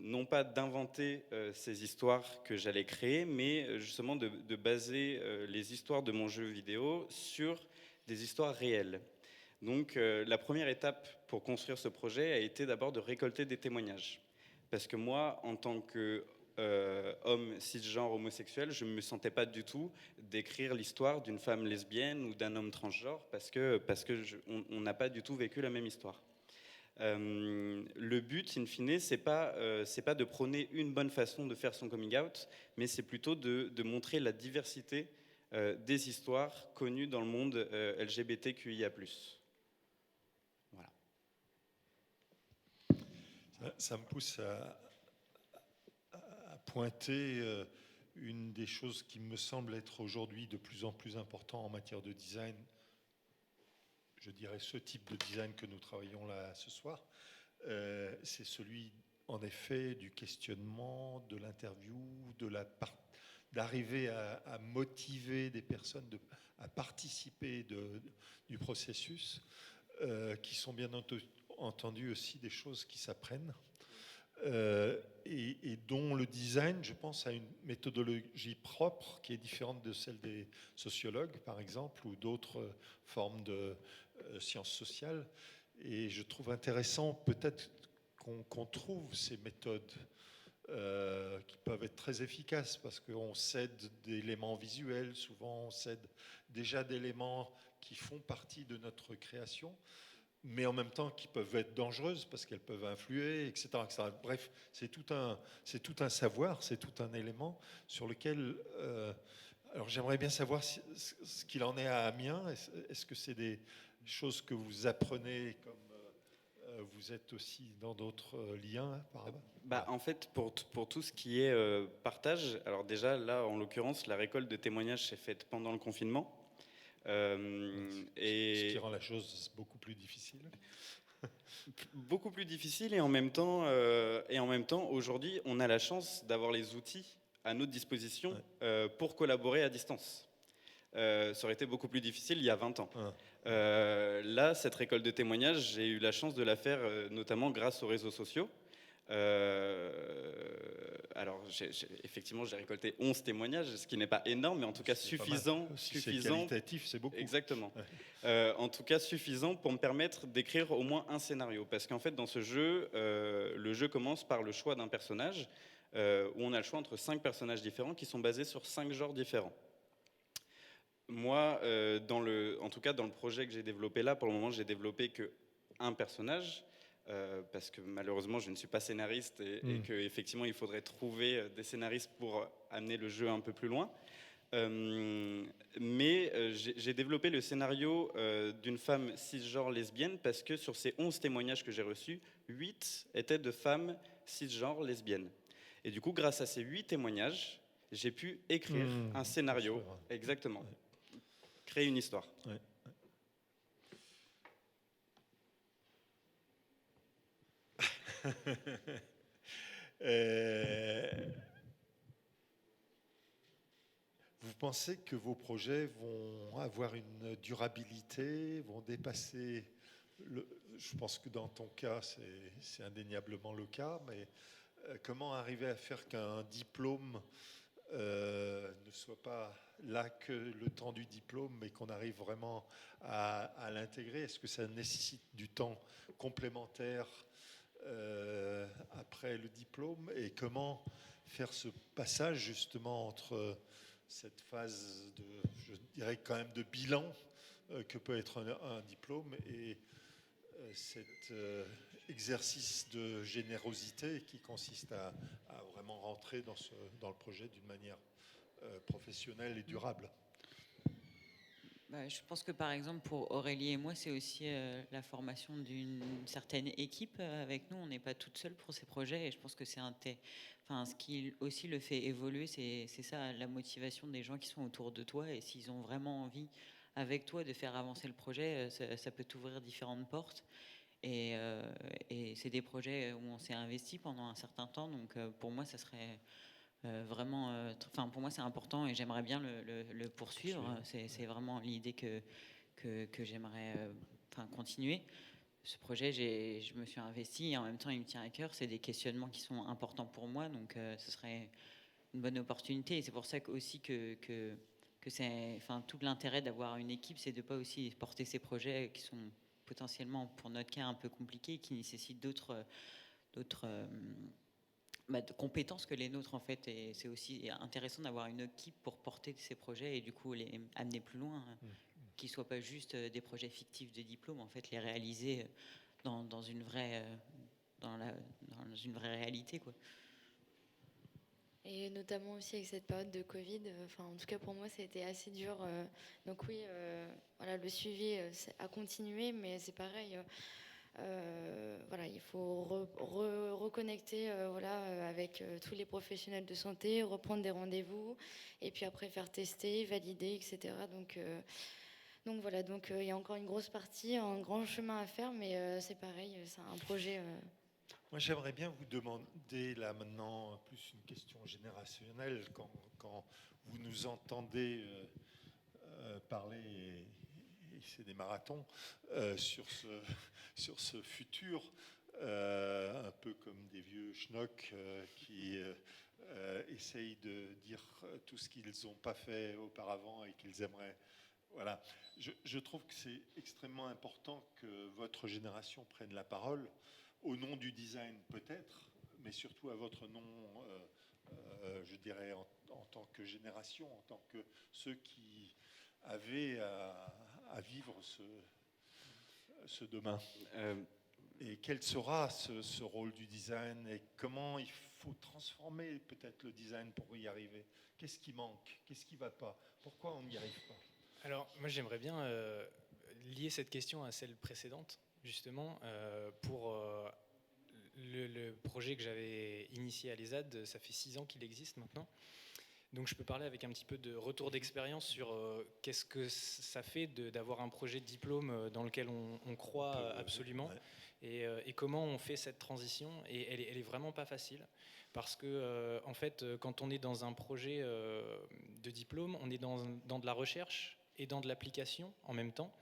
non pas d'inventer ces histoires que j'allais créer, mais justement de baser les histoires de mon jeu vidéo sur des histoires réelles. Donc la première étape pour construire ce projet a été d'abord de récolter des témoignages. Parce que moi, en tant que homme cisgenre homosexuel, je ne me sentais pas du tout d'écrire l'histoire d'une femme lesbienne ou d'un homme transgenre parce qu'on n'a pas du tout vécu la même histoire. Le but, in fine, c'est pas de prôner une bonne façon de faire son coming out, mais c'est plutôt de montrer la diversité des histoires connues dans le monde LGBTQIA+. Voilà. Ça me pousse à pointer une des choses qui me semble être aujourd'hui de plus en plus important en matière de design. Je dirais ce type de design que nous travaillons là ce soir, c'est celui en effet du questionnement, de l'interview, d'arriver à motiver des personnes à participer du processus, qui sont bien entendu aussi des choses qui s'apprennent. Et dont le design, je pense, a une méthodologie propre qui est différente de celle des sociologues, par exemple, ou d'autres formes de sciences sociales. Et je trouve intéressant peut-être qu'on trouve ces méthodes qui peuvent être très efficaces parce qu'on cède d'éléments visuels, souvent on cède déjà d'éléments qui font partie de notre création, mais en même temps qui peuvent être dangereuses parce qu'elles peuvent influer, etc. etc. Bref, c'est tout un savoir, c'est tout un élément sur lequel... alors j'aimerais bien savoir ce qu'il en est à Amiens. Est-ce que c'est des choses que vous apprenez comme vous êtes aussi dans d'autres liens par là-bas? En fait, pour tout ce qui est partage, alors déjà là, en l'occurrence, la récolte de témoignages s'est faite pendant le confinement. Ce qui rend la chose beaucoup plus difficile. Beaucoup plus difficile et en même temps, aujourd'hui, on a la chance d'avoir les outils à notre disposition pour collaborer à distance. Ça aurait été beaucoup plus difficile il y a 20 ans. Là, cette récolte de témoignages, j'ai eu la chance de la faire notamment grâce aux réseaux sociaux. Alors, effectivement, j'ai récolté 11 témoignages, ce qui n'est pas énorme, mais en tout cas suffisant. Si c'est qualitatif, c'est beaucoup. Exactement. En tout cas, suffisant pour me permettre d'écrire au moins un scénario. Parce qu'en fait, dans ce jeu, le jeu commence par le choix d'un personnage, où on a le choix entre 5 personnages différents qui sont basés sur 5 genres différents. Moi, en tout cas, dans le projet que j'ai développé là, pour le moment, j'ai développé qu'un personnage. Parce que malheureusement je ne suis pas scénariste et qu'effectivement il faudrait trouver des scénaristes pour amener le jeu un peu plus loin. Mais j'ai développé le scénario d'une femme cisgenre lesbienne parce que sur ces 11 témoignages que j'ai reçus, 8 étaient de femmes cisgenres lesbiennes. Et du coup, grâce à ces 8 témoignages, j'ai pu écrire un scénario, exactement, créer une histoire. Ouais. pensez que vos projets vont avoir une durabilité, vont dépasser je pense que dans ton cas, c'est indéniablement le cas, mais comment arriver à faire qu'un diplôme ne soit pas là que le temps du diplôme, mais qu'on arrive vraiment à l'intégrer? Est-ce que ça nécessite du temps complémentaire après le diplôme? Et comment faire ce passage justement entre cette phase de, je dirais quand même, de bilan que peut être un diplôme et cet exercice de générosité qui consiste à vraiment rentrer dans le projet d'une manière professionnelle et durable? Je pense que par exemple pour Aurélie et moi, c'est aussi la formation d'une certaine équipe avec nous. On n'est pas toute seule pour ces projets et je pense que c'est ce qui aussi le fait évoluer, c'est ça, la motivation des gens qui sont autour de toi et s'ils ont vraiment envie avec toi de faire avancer le projet, ça peut t'ouvrir différentes portes. Et c'est des projets où on s'est investi pendant un certain temps. Donc pour moi, ça serait vraiment... pour moi, c'est important et j'aimerais bien le poursuivre. C'est vraiment l'idée que j'aimerais continuer. Ce projet, je me suis investi et en même temps, il me tient à cœur. C'est des questionnements qui sont importants pour moi. Donc ce serait une bonne opportunité. Et c'est pour ça aussi que c'est... tout l'intérêt d'avoir une équipe, c'est de ne pas aussi porter ces projets qui sont potentiellement, pour notre cas, un peu compliqués, qui nécessitent d'autres de compétences que les nôtres, en fait. Et c'est aussi intéressant d'avoir une équipe pour porter ces projets et du coup les amener plus loin, qu'ils ne soient pas juste des projets fictifs de diplôme, en fait, les réaliser dans une vraie, dans une vraie réalité, quoi. Et notamment aussi avec cette période de Covid, en tout cas pour moi, ça a été assez dur. Donc oui, voilà, le suivi a continué, mais c'est pareil. Voilà, il faut reconnecter avec tous les professionnels de santé, reprendre des rendez-vous, et puis après faire tester, valider, etc. Donc voilà, il y a encore une grosse partie, un grand chemin à faire, mais c'est pareil, c'est un projet. Moi, j'aimerais bien vous demander là maintenant plus une question générationnelle. Quand vous nous entendez parler, et c'est des marathons, sur ce futur, un peu comme des vieux schnocks qui essayent de dire tout ce qu'ils n'ont pas fait auparavant et qu'ils aimeraient. Voilà. Je trouve que c'est extrêmement important que votre génération prenne la parole au nom du design peut-être, mais surtout à votre nom, je dirais, en tant que génération, en tant que ceux qui avaient à vivre ce demain. Et quel sera ce rôle du design et comment il faut transformer peut-être le design pour y arriver? Qu'est-ce qui manque? Qu'est-ce qui ne va pas? Pourquoi on n'y arrive pas? Alors, moi, j'aimerais bien lier cette question à celle précédente, justement, pour le projet que j'avais initié à l'ESAD. Ça fait 6 ans qu'il existe maintenant. Donc, je peux parler avec un petit peu de retour d'expérience sur qu'est-ce que ça fait d'avoir un projet de diplôme dans lequel on croit absolument, et comment on fait cette transition. Et elle est vraiment pas facile. Parce que, en fait, quand on est dans un projet de diplôme, on est dans de la recherche et dans de l'application en même temps.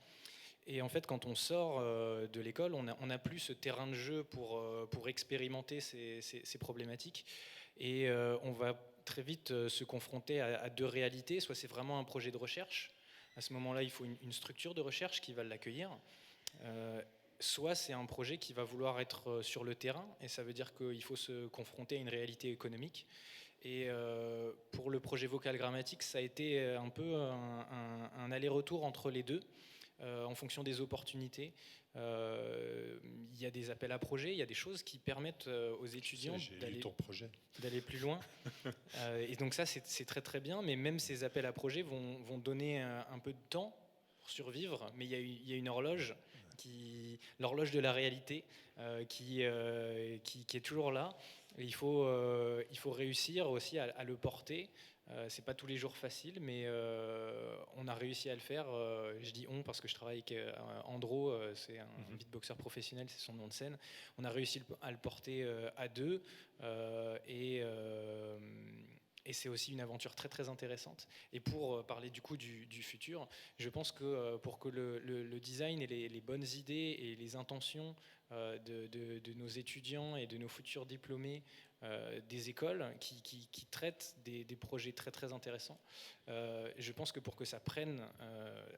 Et en fait, quand on sort de l'école, on n'a plus ce terrain de jeu pour expérimenter ces problématiques. Et on va très vite se confronter à 2 réalités. Soit c'est vraiment un projet de recherche. À ce moment-là, il faut une structure de recherche qui va l'accueillir. Soit c'est un projet qui va vouloir être sur le terrain. Et ça veut dire qu'il faut se confronter à une réalité économique. Et pour le projet vocal grammatique, ça a été un peu un aller-retour entre les deux, en fonction des opportunités. Il y a des appels à projets, il y a des choses qui permettent aux étudiants d'aller plus loin. Et donc ça, c'est très très bien, mais même ces appels à projets vont donner un peu de temps pour survivre, mais il y a une horloge, l'horloge de la réalité, qui est toujours là. Et il faut réussir aussi à le porter. C'est pas tous les jours facile, mais on a réussi à le faire. Je dis on parce que je travaille avec Andro, c'est un beatboxer professionnel, c'est son nom de scène. On a réussi à le porter à 2, et Et c'est aussi une aventure très très intéressante. Et pour parler du coup du futur, je pense que pour que le design et les bonnes idées et les intentions de nos étudiants et de nos futurs diplômés des écoles qui traitent des projets très très intéressants, je pense que pour que ça prenne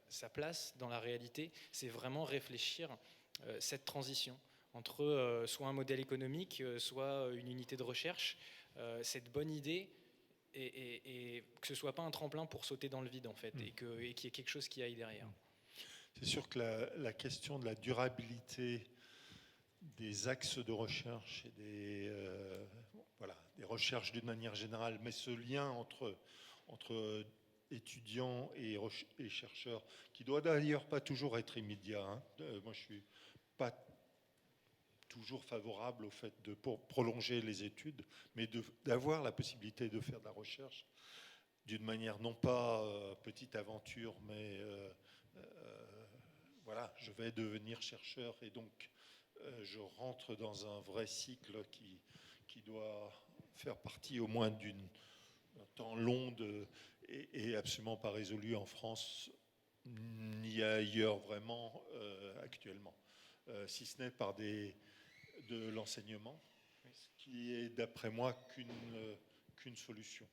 sa place dans la réalité, c'est vraiment réfléchir cette transition entre soit un modèle économique, soit une unité de recherche, cette bonne idée, et que ce soit pas un tremplin pour sauter dans le vide en fait, et qu'il y ait quelque chose qui aille derrière. C'est sûr que la question de la durabilité des axes de recherche et des recherches d'une manière générale, mais ce lien entre étudiants et chercheurs, qui doit d'ailleurs pas toujours être immédiat. Moi, je suis pas toujours favorable au fait de prolonger les études, mais d'avoir la possibilité de faire de la recherche d'une manière non pas petite aventure, mais voilà, je vais devenir chercheur et donc je rentre dans un vrai cycle qui doit faire partie au moins d'un temps long et absolument pas résolu en France ni ailleurs vraiment actuellement, si ce n'est par de l'enseignement, ce qui est d'après moi qu'une solution.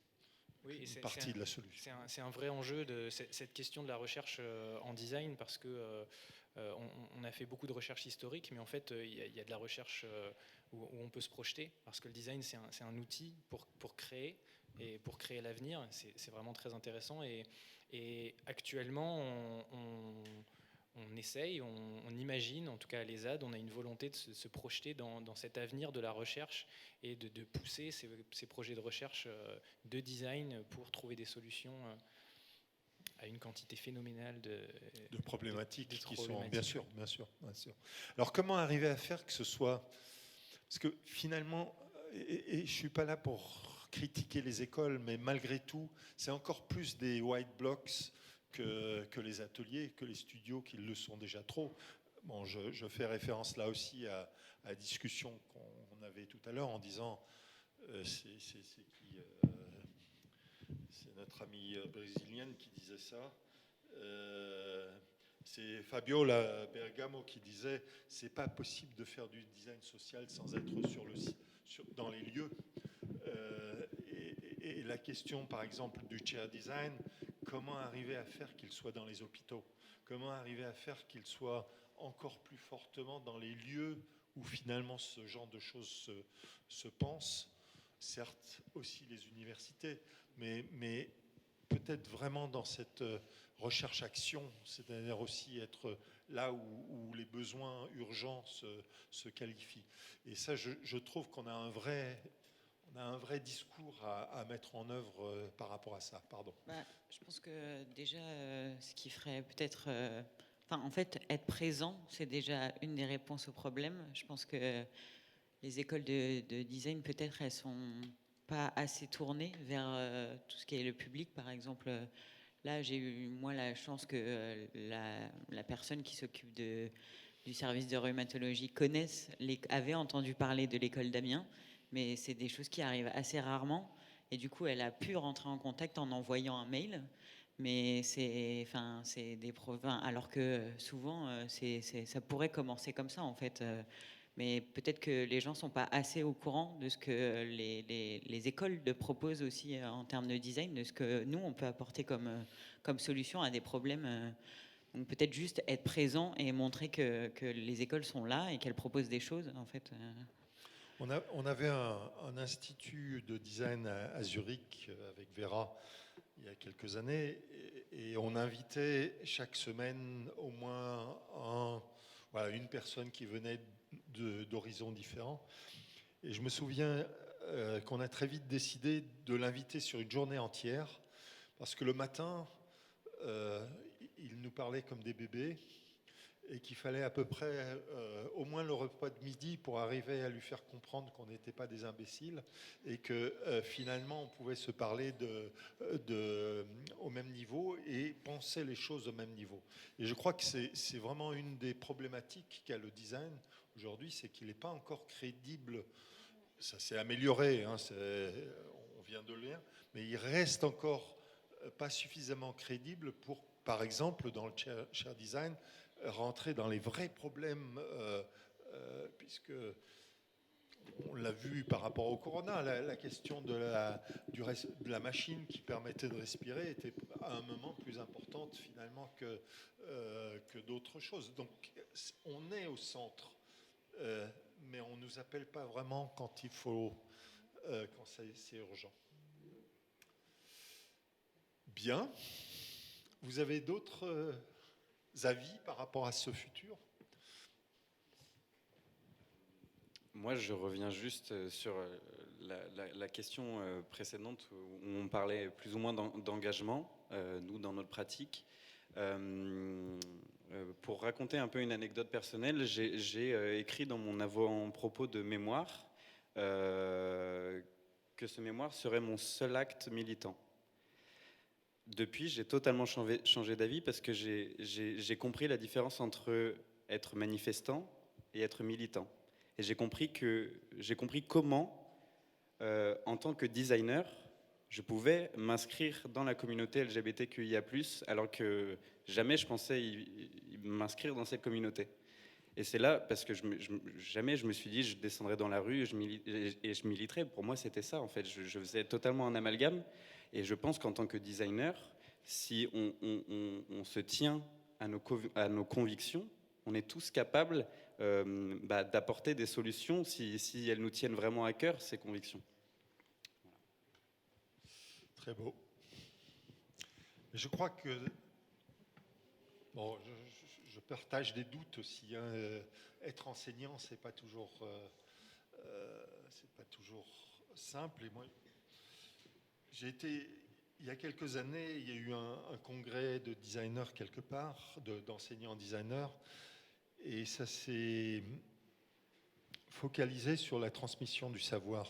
Oui, une partie de la solution. C'est un vrai enjeu de cette question de la recherche en design, parce que on a fait beaucoup de recherche historique, mais en fait il y a de la recherche où on peut se projeter, parce que le design c'est un outil pour créer et pour créer l'avenir. C'est vraiment très intéressant, et actuellement on essaye, on imagine, en tout cas à l'ESAD, on a une volonté de se projeter dans cet avenir de la recherche et de pousser ces projets de recherche de design pour trouver des solutions à une quantité phénoménale de problématiques qui sont, problématiques. bien sûr. Alors comment arriver à faire que ce soit... Parce que finalement, et je ne suis pas là pour critiquer les écoles, mais malgré tout, c'est encore plus des white blocks que les ateliers, que les studios qui le sont déjà trop. Bon, je fais référence là aussi à la discussion qu'on avait tout à l'heure en disant c'est notre amie brésilienne qui disait ça. C'est Fabiola Bergamo qui disait c'est pas possible de faire du design social sans être dans les lieux. Et la question, par exemple, du chair design, comment arriver à faire qu'il soit dans les hôpitaux? Comment arriver à faire qu'il soit encore plus fortement dans les lieux où finalement ce genre de choses se pensent? Certes, aussi les universités, mais peut-être vraiment dans cette recherche-action, c'est-à-dire aussi être là où les besoins urgents se qualifient. Et ça, je trouve qu'on a un vrai discours à mettre en œuvre par rapport à ça. Pardon. Je pense que déjà, ce qui ferait peut-être... en fait, être présent, c'est déjà une des réponses au problème. Je pense que les écoles de design, peut-être, elles sont pas assez tournées vers tout ce qui est le public. Par exemple, là, j'ai eu, moi, la chance que la personne qui s'occupe du service de rhumatologie avait entendu parler de l'école d'Amiens, mais c'est des choses qui arrivent assez rarement. Et du coup, elle a pu rentrer en contact en envoyant un mail. Mais c'est des provinces, alors que souvent, ça pourrait commencer comme ça, en fait. Mais peut-être que les gens ne sont pas assez au courant de ce que les écoles proposent aussi en termes de design, de ce que nous, on peut apporter comme solution à des problèmes. Donc peut-être juste être présent et montrer que les écoles sont là et qu'elles proposent des choses, en fait. On avait un institut de design à Zurich avec Vera il y a quelques années, et on invitait chaque semaine au moins une personne qui venait d'horizons différents. Et je me souviens qu'on a très vite décidé de l'inviter sur une journée entière, parce que le matin, il nous parlait comme des bébés, et qu'il fallait à peu près au moins le repas de midi pour arriver à lui faire comprendre qu'on n'était pas des imbéciles, et que finalement on pouvait se parler au même niveau et penser les choses au même niveau. Et je crois que c'est vraiment une des problématiques qu'a le design aujourd'hui, c'est qu'il n'est pas encore crédible. Ça s'est amélioré, hein, on vient de le lire, mais il reste encore pas suffisamment crédible pour, par exemple, dans le share design, rentrer dans les vrais problèmes, puisque on l'a vu par rapport au corona, la question de la machine qui permettait de respirer était à un moment plus importante finalement que d'autres choses. Donc on est au centre, mais on ne nous appelle pas vraiment quand il faut, quand c'est urgent. Bien. Vous avez d'autres avis par rapport à ce futur ? Moi, je reviens juste sur la question précédente où on parlait plus ou moins d'engagement, nous, dans notre pratique. Pour raconter un peu une anecdote personnelle, j'ai écrit dans mon avant-propos de mémoire que ce mémoire serait mon seul acte militant. Depuis, j'ai totalement changé d'avis parce que j'ai compris la différence entre être manifestant et être militant. Et j'ai compris comment, en tant que designer, je pouvais m'inscrire dans la communauté LGBTQIA+, alors que jamais je pensais m'inscrire dans cette communauté. Et c'est là, parce que jamais je me suis dit, je descendrais dans la rue et je militerais. Pour moi, c'était ça, en fait. Je faisais totalement un amalgame. Et je pense qu'en tant que designer, si on se tient à nos convictions, on est tous capables d'apporter des solutions si elles nous tiennent vraiment à cœur, ces convictions. Très beau. Je crois que bon, je partage des doutes aussi. Hein. Être enseignant, c'est pas toujours simple. Et moi, j'ai été il y a quelques années, il y a eu un congrès de designers quelque part, d'enseignants designers, et ça s'est focalisé sur la transmission du savoir.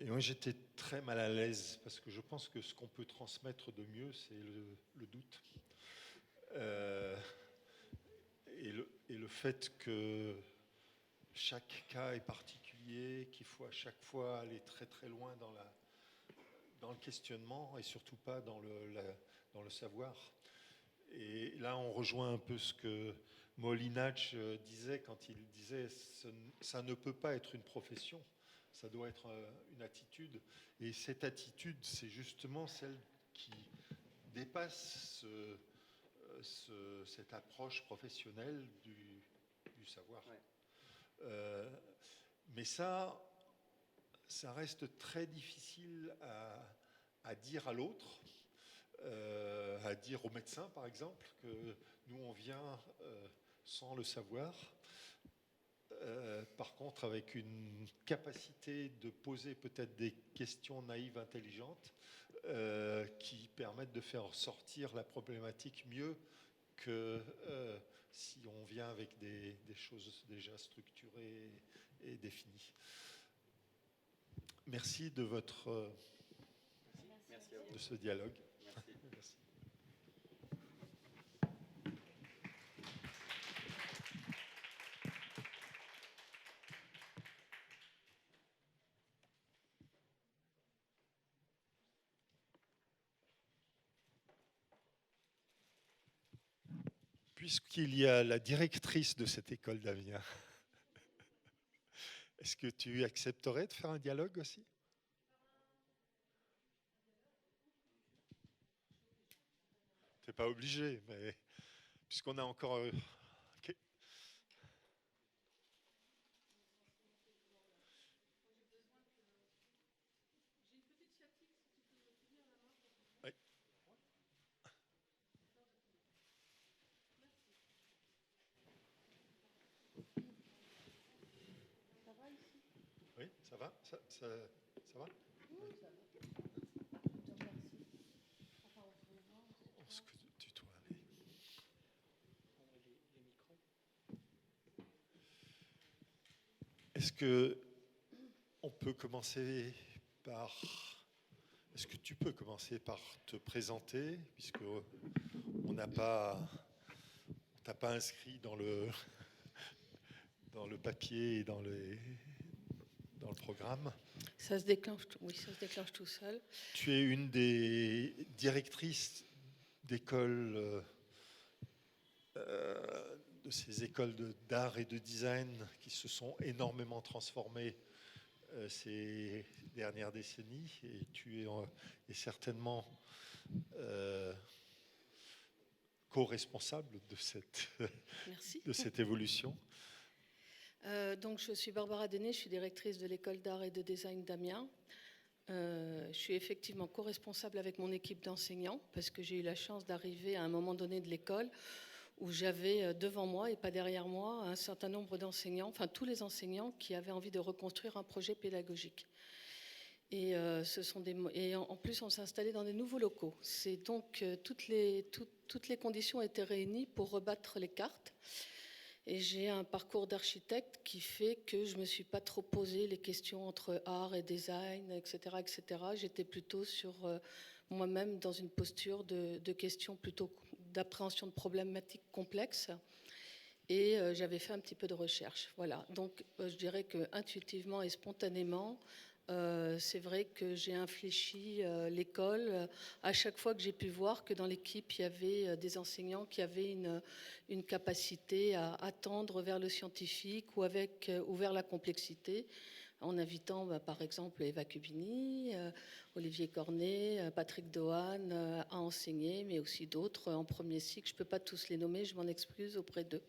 Et moi, j'étais très mal à l'aise parce que je pense que ce qu'on peut transmettre de mieux, c'est le doute. Et le fait que chaque cas est particulier, qu'il faut à chaque fois aller très très loin dans le questionnement et surtout pas dans le savoir. Et là, on rejoint un peu ce que Molinach disait quand il disait ça ne peut pas être une profession. Ça doit être une attitude. Et cette attitude, c'est justement celle qui dépasse cette approche professionnelle du savoir. Ouais. Mais ça reste très difficile à dire à l'autre, à dire au médecin, par exemple, que nous, on vient sans le savoir. Par contre, avec une capacité de poser peut-être des questions naïves, intelligentes, qui permettent de faire sortir la problématique mieux que si on vient avec des choses déjà structurées et définies. Merci de de ce dialogue. Merci. Merci. Puisqu'il y a la directrice de cette école d'Amiens, est-ce que tu accepterais de faire un dialogue aussi ? Tu n'es pas obligé, mais puisqu'on a encore... Okay. Oui. Oui, ça va ? Ça va ? Oui, ça va. On se tutoie, allez. Est-ce que on peut commencer par... Est-ce que tu peux commencer par te présenter, puisque on t'a pas inscrit dans le papier et dans le programme. Ça se déclenche, oui, ça se déclenche tout seul. Tu es une des directrices d'écoles, de ces écoles d'art et de design qui se sont énormément transformées ces dernières décennies, et tu es certainement co-responsable Merci. de cette évolution. Donc, je suis Barbara Denet, je suis directrice de l'école d'art et de design d'Amiens. Je suis effectivement co-responsable avec mon équipe d'enseignants parce que j'ai eu la chance d'arriver à un moment donné de l'école où j'avais devant moi et pas derrière moi un certain nombre d'enseignants, enfin tous les enseignants qui avaient envie de reconstruire un projet pédagogique. Et, en plus, on s'est installé dans des nouveaux locaux. C'est donc toutes les conditions étaient réunies pour rebattre les cartes. Et j'ai un parcours d'architecte qui fait que je ne me suis pas trop posé les questions entre art et design, etc. etc. J'étais plutôt sur moi-même dans une posture de questions plutôt d'appréhension de problématiques complexes. Et j'avais fait un petit peu de recherche. Voilà. Donc je dirais que intuitivement et spontanément, c'est vrai que j'ai infléchi l'école à chaque fois que j'ai pu voir que dans l'équipe, il y avait des enseignants qui avaient une capacité à tendre vers le scientifique ou vers la complexité, en invitant par exemple Eva Cubini, Olivier Cornet, Patrick Dohan à enseigner, mais aussi d'autres en premier cycle. Je ne peux pas tous les nommer, je m'en excuse auprès d'eux.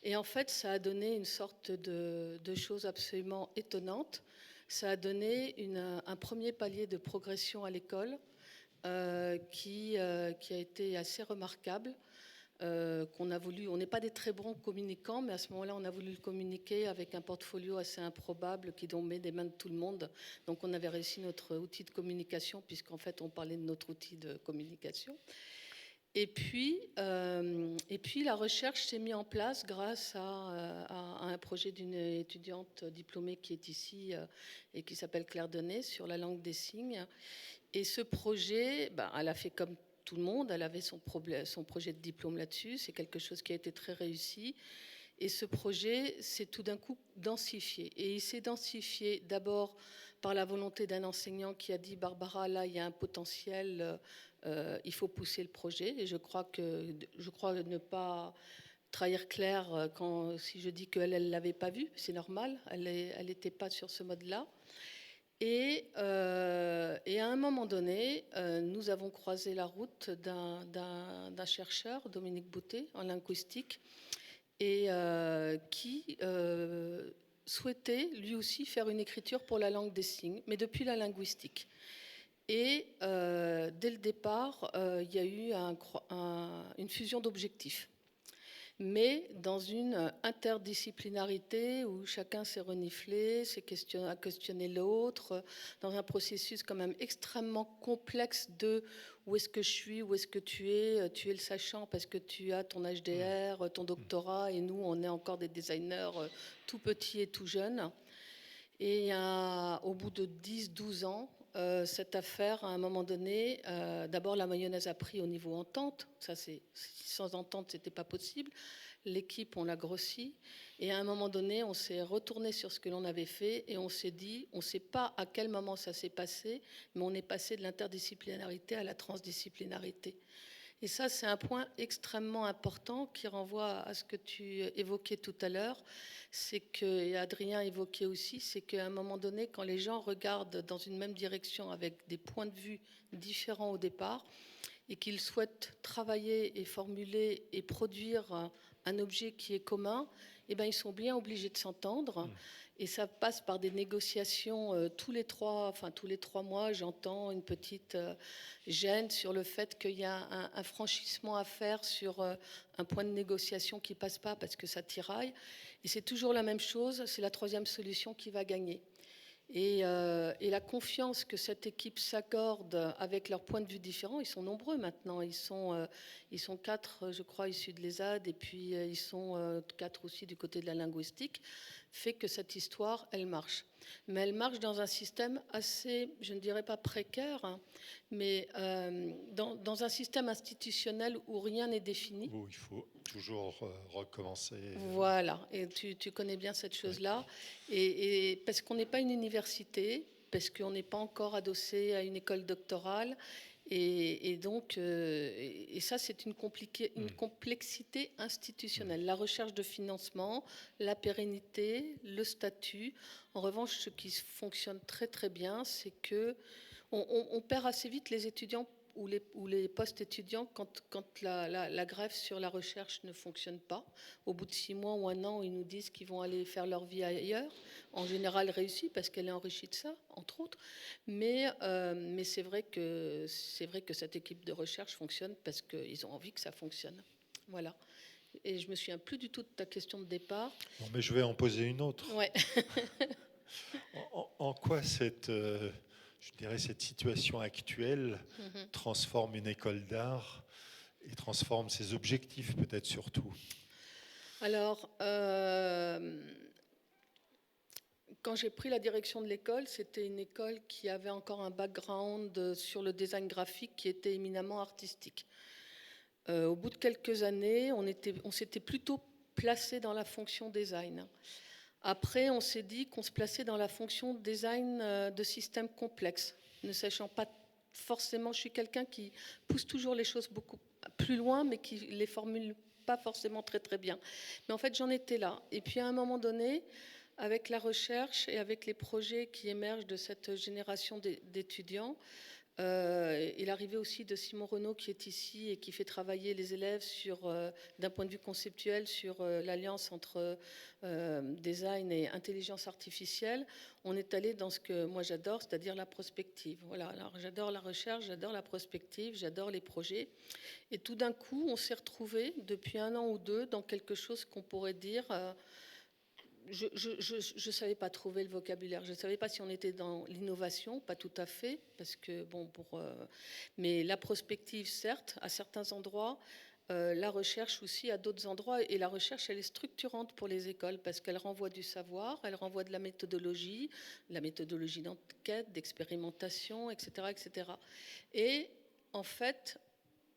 Et en fait, ça a donné une sorte de chose absolument étonnante. Ça a donné un premier palier de progression à l'école qui a été assez remarquable. Qu'on a voulu, on n'est pas des très bons communicants, mais à ce moment-là, on a voulu le communiquer avec un portfolio assez improbable qui tombait des mains de tout le monde. Donc, on avait réussi notre outil de communication, puisqu'en fait, on parlait de notre outil de communication. Et puis la recherche s'est mise en place grâce à un projet d'une étudiante diplômée qui est ici et qui s'appelle Claire Denet sur la langue des signes. Et ce projet, elle a fait comme tout le monde, elle avait son projet de diplôme là-dessus. C'est quelque chose qui a été très réussi. Et ce projet s'est tout d'un coup densifié. Et il s'est densifié d'abord par la volonté d'un enseignant qui a dit « Barbara, là, il y a un potentiel, il faut pousser le projet ». Et je crois ne pas trahir Claire si je dis qu'elle ne l'avait pas vu. C'est normal, elle n'était pas sur ce mode-là. Et à un moment donné, nous avons croisé la route d'un chercheur, Dominique Boutet, en linguistique, et qui souhaitait lui aussi faire une écriture pour la langue des signes, mais depuis la linguistique. Et dès le départ, il y a eu une fusion d'objectifs, mais dans une interdisciplinarité où chacun s'est reniflé, a questionné l'autre, dans un processus quand même extrêmement complexe de où est-ce que je suis, où est-ce que tu es le sachant parce que tu as ton HDR, ton doctorat, et nous, on est encore des designers tout petits et tout jeunes. Et au bout de 10-12 ans, cette affaire, à un moment donné, d'abord la mayonnaise a pris au niveau entente. Sans entente, c'était pas possible. L'équipe, on l'a grossi. Et à un moment donné, on s'est retourné sur ce que l'on avait fait et on s'est dit, on ne sait pas à quel moment ça s'est passé, mais on est passé de l'interdisciplinarité à la transdisciplinarité. Et ça, c'est un point extrêmement important qui renvoie à ce que tu évoquais tout à l'heure, et Adrien évoquait aussi, c'est qu'à un moment donné, quand les gens regardent dans une même direction avec des points de vue différents au départ, et qu'ils souhaitent travailler et formuler et produire un objet qui est commun, ils sont bien obligés de s'entendre. Et ça passe par des négociations tous les 3 mois. J'entends une petite gêne sur le fait qu'il y a un franchissement à faire sur un point de négociation qui passe pas parce que ça tiraille. Et c'est toujours la même chose, c'est la 3e solution qui va gagner. Et la confiance que cette équipe s'accorde avec leurs points de vue différents, ils sont nombreux maintenant, ils sont 4, je crois, issus de l'ESAD, et puis ils sont 4 aussi du côté de la linguistique, fait que cette histoire, elle marche. Mais elle marche dans un système assez, je ne dirais pas précaire, hein, mais dans un système institutionnel où rien n'est défini. Où il faut toujours recommencer. Voilà, et tu connais bien cette chose-là. Et parce qu'on n'est pas une université, parce qu'on n'est pas encore adossé à une école doctorale. Et donc, et ça, c'est une complexité institutionnelle. La recherche de financement, la pérennité, le statut. En revanche, ce qui fonctionne très très bien, c'est que on perd assez vite les étudiants ou les post-étudiants quand la greffe sur la recherche ne fonctionne pas. Au bout de 6 mois ou 1 an, ils nous disent qu'ils vont aller faire leur vie ailleurs. En général réussie parce qu'elle est enrichie de ça, entre autres. Mais c'est vrai que cette équipe de recherche fonctionne parce qu'ils ont envie que ça fonctionne. Voilà. Et je me souviens plus du tout de ta question de départ. Non, mais je vais en poser une autre. Ouais. En quoi cette situation actuelle transforme une école d'art et transforme ses objectifs peut-être surtout? Alors, quand j'ai pris la direction de l'école, c'était une école qui avait encore un background sur le design graphique qui était éminemment artistique. Au bout de quelques années, on s'était plutôt placé dans la fonction design. Après, on s'est dit qu'on se plaçait dans la fonction design de systèmes complexes, ne sachant pas forcément. Je suis quelqu'un qui pousse toujours les choses beaucoup plus loin, mais qui les formule pas forcément très très bien. Mais en fait, j'en étais là. Et puis à un moment donné, avec la recherche et avec les projets qui émergent de cette génération d'étudiants, il arrivait aussi de Simon Renaud qui est ici et qui fait travailler les élèves d'un point de vue conceptuel sur l'alliance entre design et intelligence artificielle. On est allé dans ce que moi j'adore, c'est-à-dire la prospective. Voilà, alors j'adore la recherche, j'adore la prospective, j'adore les projets. Et tout d'un coup, on s'est retrouvés depuis 1 an ou 2 dans quelque chose qu'on pourrait dire... je ne savais pas trouver le vocabulaire. Je ne savais pas si on était dans l'innovation, pas tout à fait, parce que mais la prospective, certes, à certains endroits, la recherche aussi à d'autres endroits. Et la recherche, elle est structurante pour les écoles parce qu'elle renvoie du savoir, elle renvoie de la méthodologie d'enquête, d'expérimentation, etc., etc. Et en fait,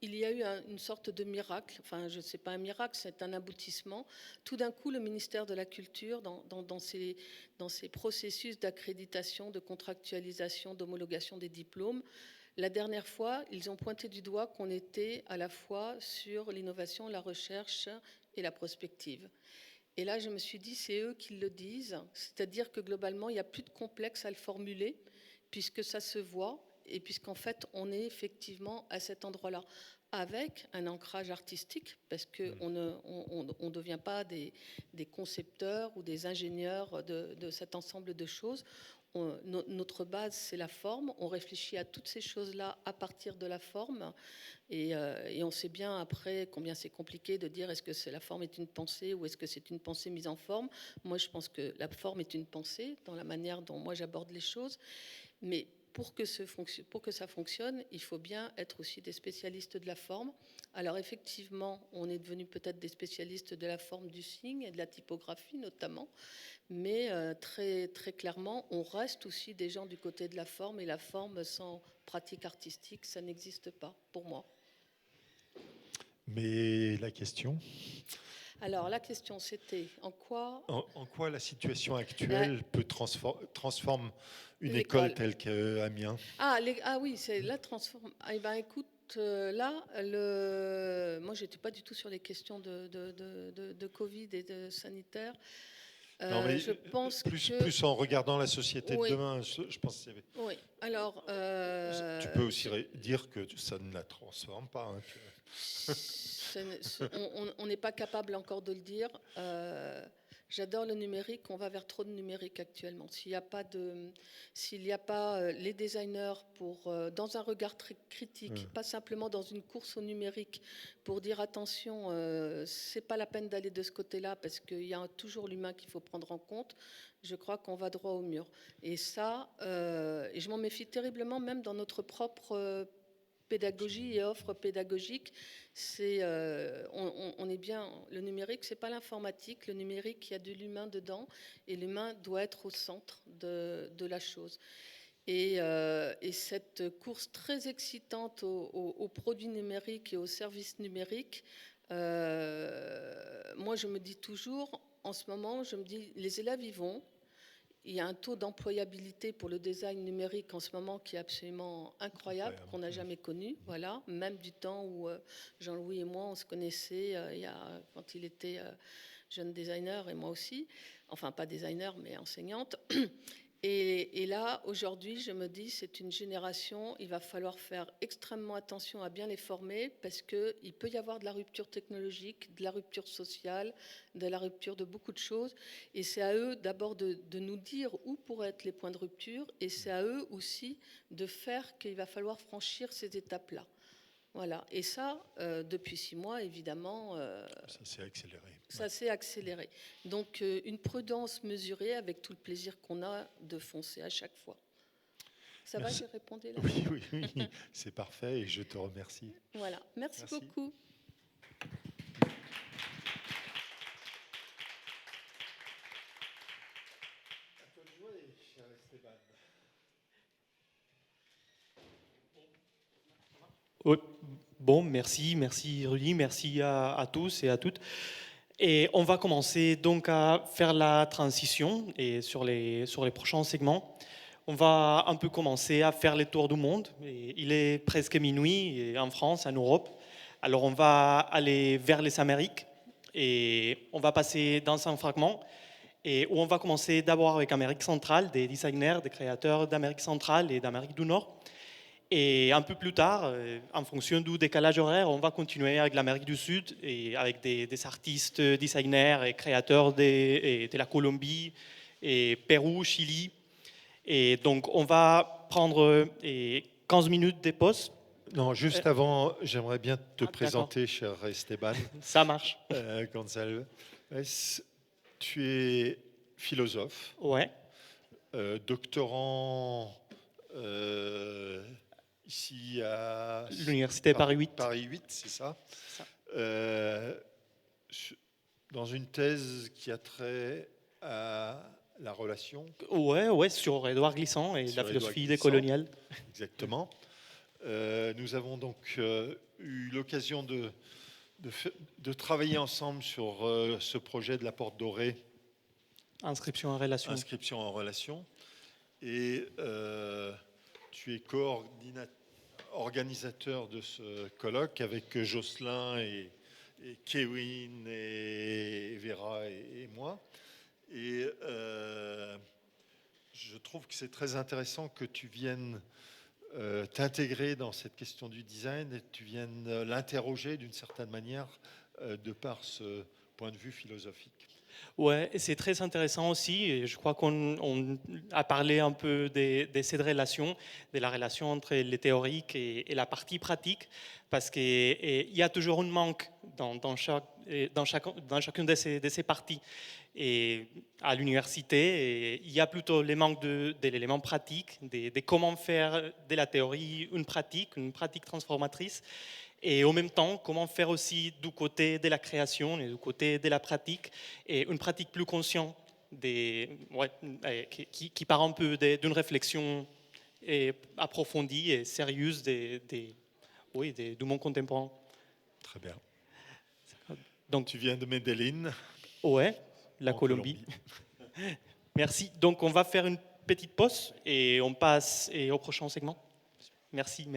il y a eu une sorte de miracle, enfin je ne sais pas un miracle, c'est un aboutissement. Tout d'un coup, le ministère de la Culture, dans ses processus d'accréditation, de contractualisation, d'homologation des diplômes, la dernière fois, ils ont pointé du doigt qu'on était à la fois sur l'innovation, la recherche et la prospective. Et là, je me suis dit, c'est eux qui le disent, c'est-à-dire que globalement, il n'y a plus de complexe à le formuler, puisque ça se voit, et puisqu'en fait, on est effectivement à cet endroit-là, avec un ancrage artistique, parce qu'on ne devient pas des concepteurs ou des ingénieurs de cet ensemble de choses. Notre base, c'est la forme. On réfléchit à toutes ces choses-là à partir de la forme. Et on sait bien après combien c'est compliqué de dire est-ce que la forme est une pensée ou est-ce que c'est une pensée mise en forme. Moi, je pense que la forme est une pensée dans la manière dont moi j'aborde les choses. Mais pour que ça fonctionne, il faut bien être aussi des spécialistes de la forme. Alors effectivement, on est devenu peut-être des spécialistes de la forme du signe et de la typographie notamment, mais très, très clairement, on reste aussi des gens du côté de la forme, et la forme sans pratique artistique, ça n'existe pas pour moi. Mais la question? Alors la question, c'était en quoi la situation actuelle peut transforme une école telle qu'Amiens? Oui, c'est la transforme. Eh ben, écoute, moi, j'étais pas du tout sur les questions de Covid et de sanitaire. Non, mais je pense plus en regardant la société de demain, je pense qu'il y avait... Oui, alors... tu peux aussi dire que ça ne la transforme pas. Hein, on n'est pas capable encore de le dire. J'adore le numérique, on va vers trop de numérique actuellement. S'il n'y a pas les designers dans un regard très critique, pas simplement dans une course au numérique, pour dire attention, c'est pas la peine d'aller de ce côté-là parce qu'il y a toujours l'humain qu'il faut prendre en compte, je crois qu'on va droit au mur. Et ça, et je m'en méfie terriblement, même dans notre propre pédagogie et offre pédagogique. On est bien, le numérique, c'est pas l'informatique. Le numérique, il y a de l'humain dedans, et l'humain doit être au centre de la chose. Et cette course très excitante aux produits numériques et aux services numériques, moi je me dis toujours, en ce moment, je me dis, les élèves y vont, il y a un taux d'employabilité pour le design numérique en ce moment qui est absolument incroyable, qu'on n'a jamais connu. Voilà, même du temps où Jean-Louis et moi, on se connaissait quand il était jeune designer et moi aussi. Enfin, pas designer, mais enseignante. Et là, aujourd'hui, je me dis, c'est une génération, il va falloir faire extrêmement attention à bien les former parce qu'il peut y avoir de la rupture technologique, de la rupture sociale, de la rupture de beaucoup de choses. Et c'est à eux d'abord de nous dire où pourraient être les points de rupture et c'est à eux aussi de faire qu'il va falloir franchir ces étapes-là. Voilà. Et ça, depuis 6 mois, évidemment, Ça s'est accéléré. ça s'est accéléré. Donc, une prudence mesurée avec tout le plaisir qu'on a de foncer à chaque fois. Ça Merci. va, j'ai répondu là? Oui, c'est parfait et je te remercie. Voilà. Merci beaucoup. Oui. Bon, merci Rudy, merci à tous et à toutes. Et on va commencer donc à faire la transition et sur les prochains segments. On va un peu commencer à faire les tours du monde. Et il est presque minuit en France, en Europe. Alors on va aller vers les Amériques et on va passer dans un fragment et où on va commencer d'abord avec Amérique centrale, des designers, des créateurs d'Amérique centrale et d'Amérique du Nord. Et un peu plus tard, en fonction du décalage horaire, on va continuer avec l'Amérique du Sud et avec des artistes, designers et créateurs de la Colombie, et Pérou, Chili. Et donc, on va prendre 15 minutes de pause. Non, juste avant, j'aimerais bien te d'accord. présenter, cher Esteban Ça marche. González. Tu es philosophe, Ouais, doctorant ici à l'Université Paris 8. Paris 8, c'est ça. Ça. Dans une thèse qui a trait à la relation. Ouais, sur Édouard Glissant et Sur la Édouard philosophie Glissant. décoloniale. Exactement. Nous avons donc eu l'occasion de travailler ensemble sur ce projet de la Porte Dorée. Inscription en relation. Inscription en relation. Et tu es organisateur de ce colloque avec Jocelyn et Kevin et Vera et moi. Et je trouve que c'est très intéressant que tu viennes t'intégrer dans cette question du design et que tu viennes l'interroger d'une certaine manière de par ce point de vue philosophique. Ouais, et c'est très intéressant aussi. Et je crois qu'on a parlé un peu de cette relation, de la relation entre le théorique et la partie pratique, parce qu'il y a toujours un manque dans chacune de ces parties. Et à l'université, il y a plutôt les manques de l'élément pratique, de comment faire de la théorie une pratique transformatrice. Et en même temps, comment faire aussi du côté de la création et du côté de la pratique, et une pratique plus consciente, qui part un peu d'une réflexion approfondie et sérieuse du monde contemporain. Très bien. Donc, tu viens de Medellín. Ouais, la Colombie. Merci. Donc, on va faire une petite pause et on passe au prochain segment. Merci.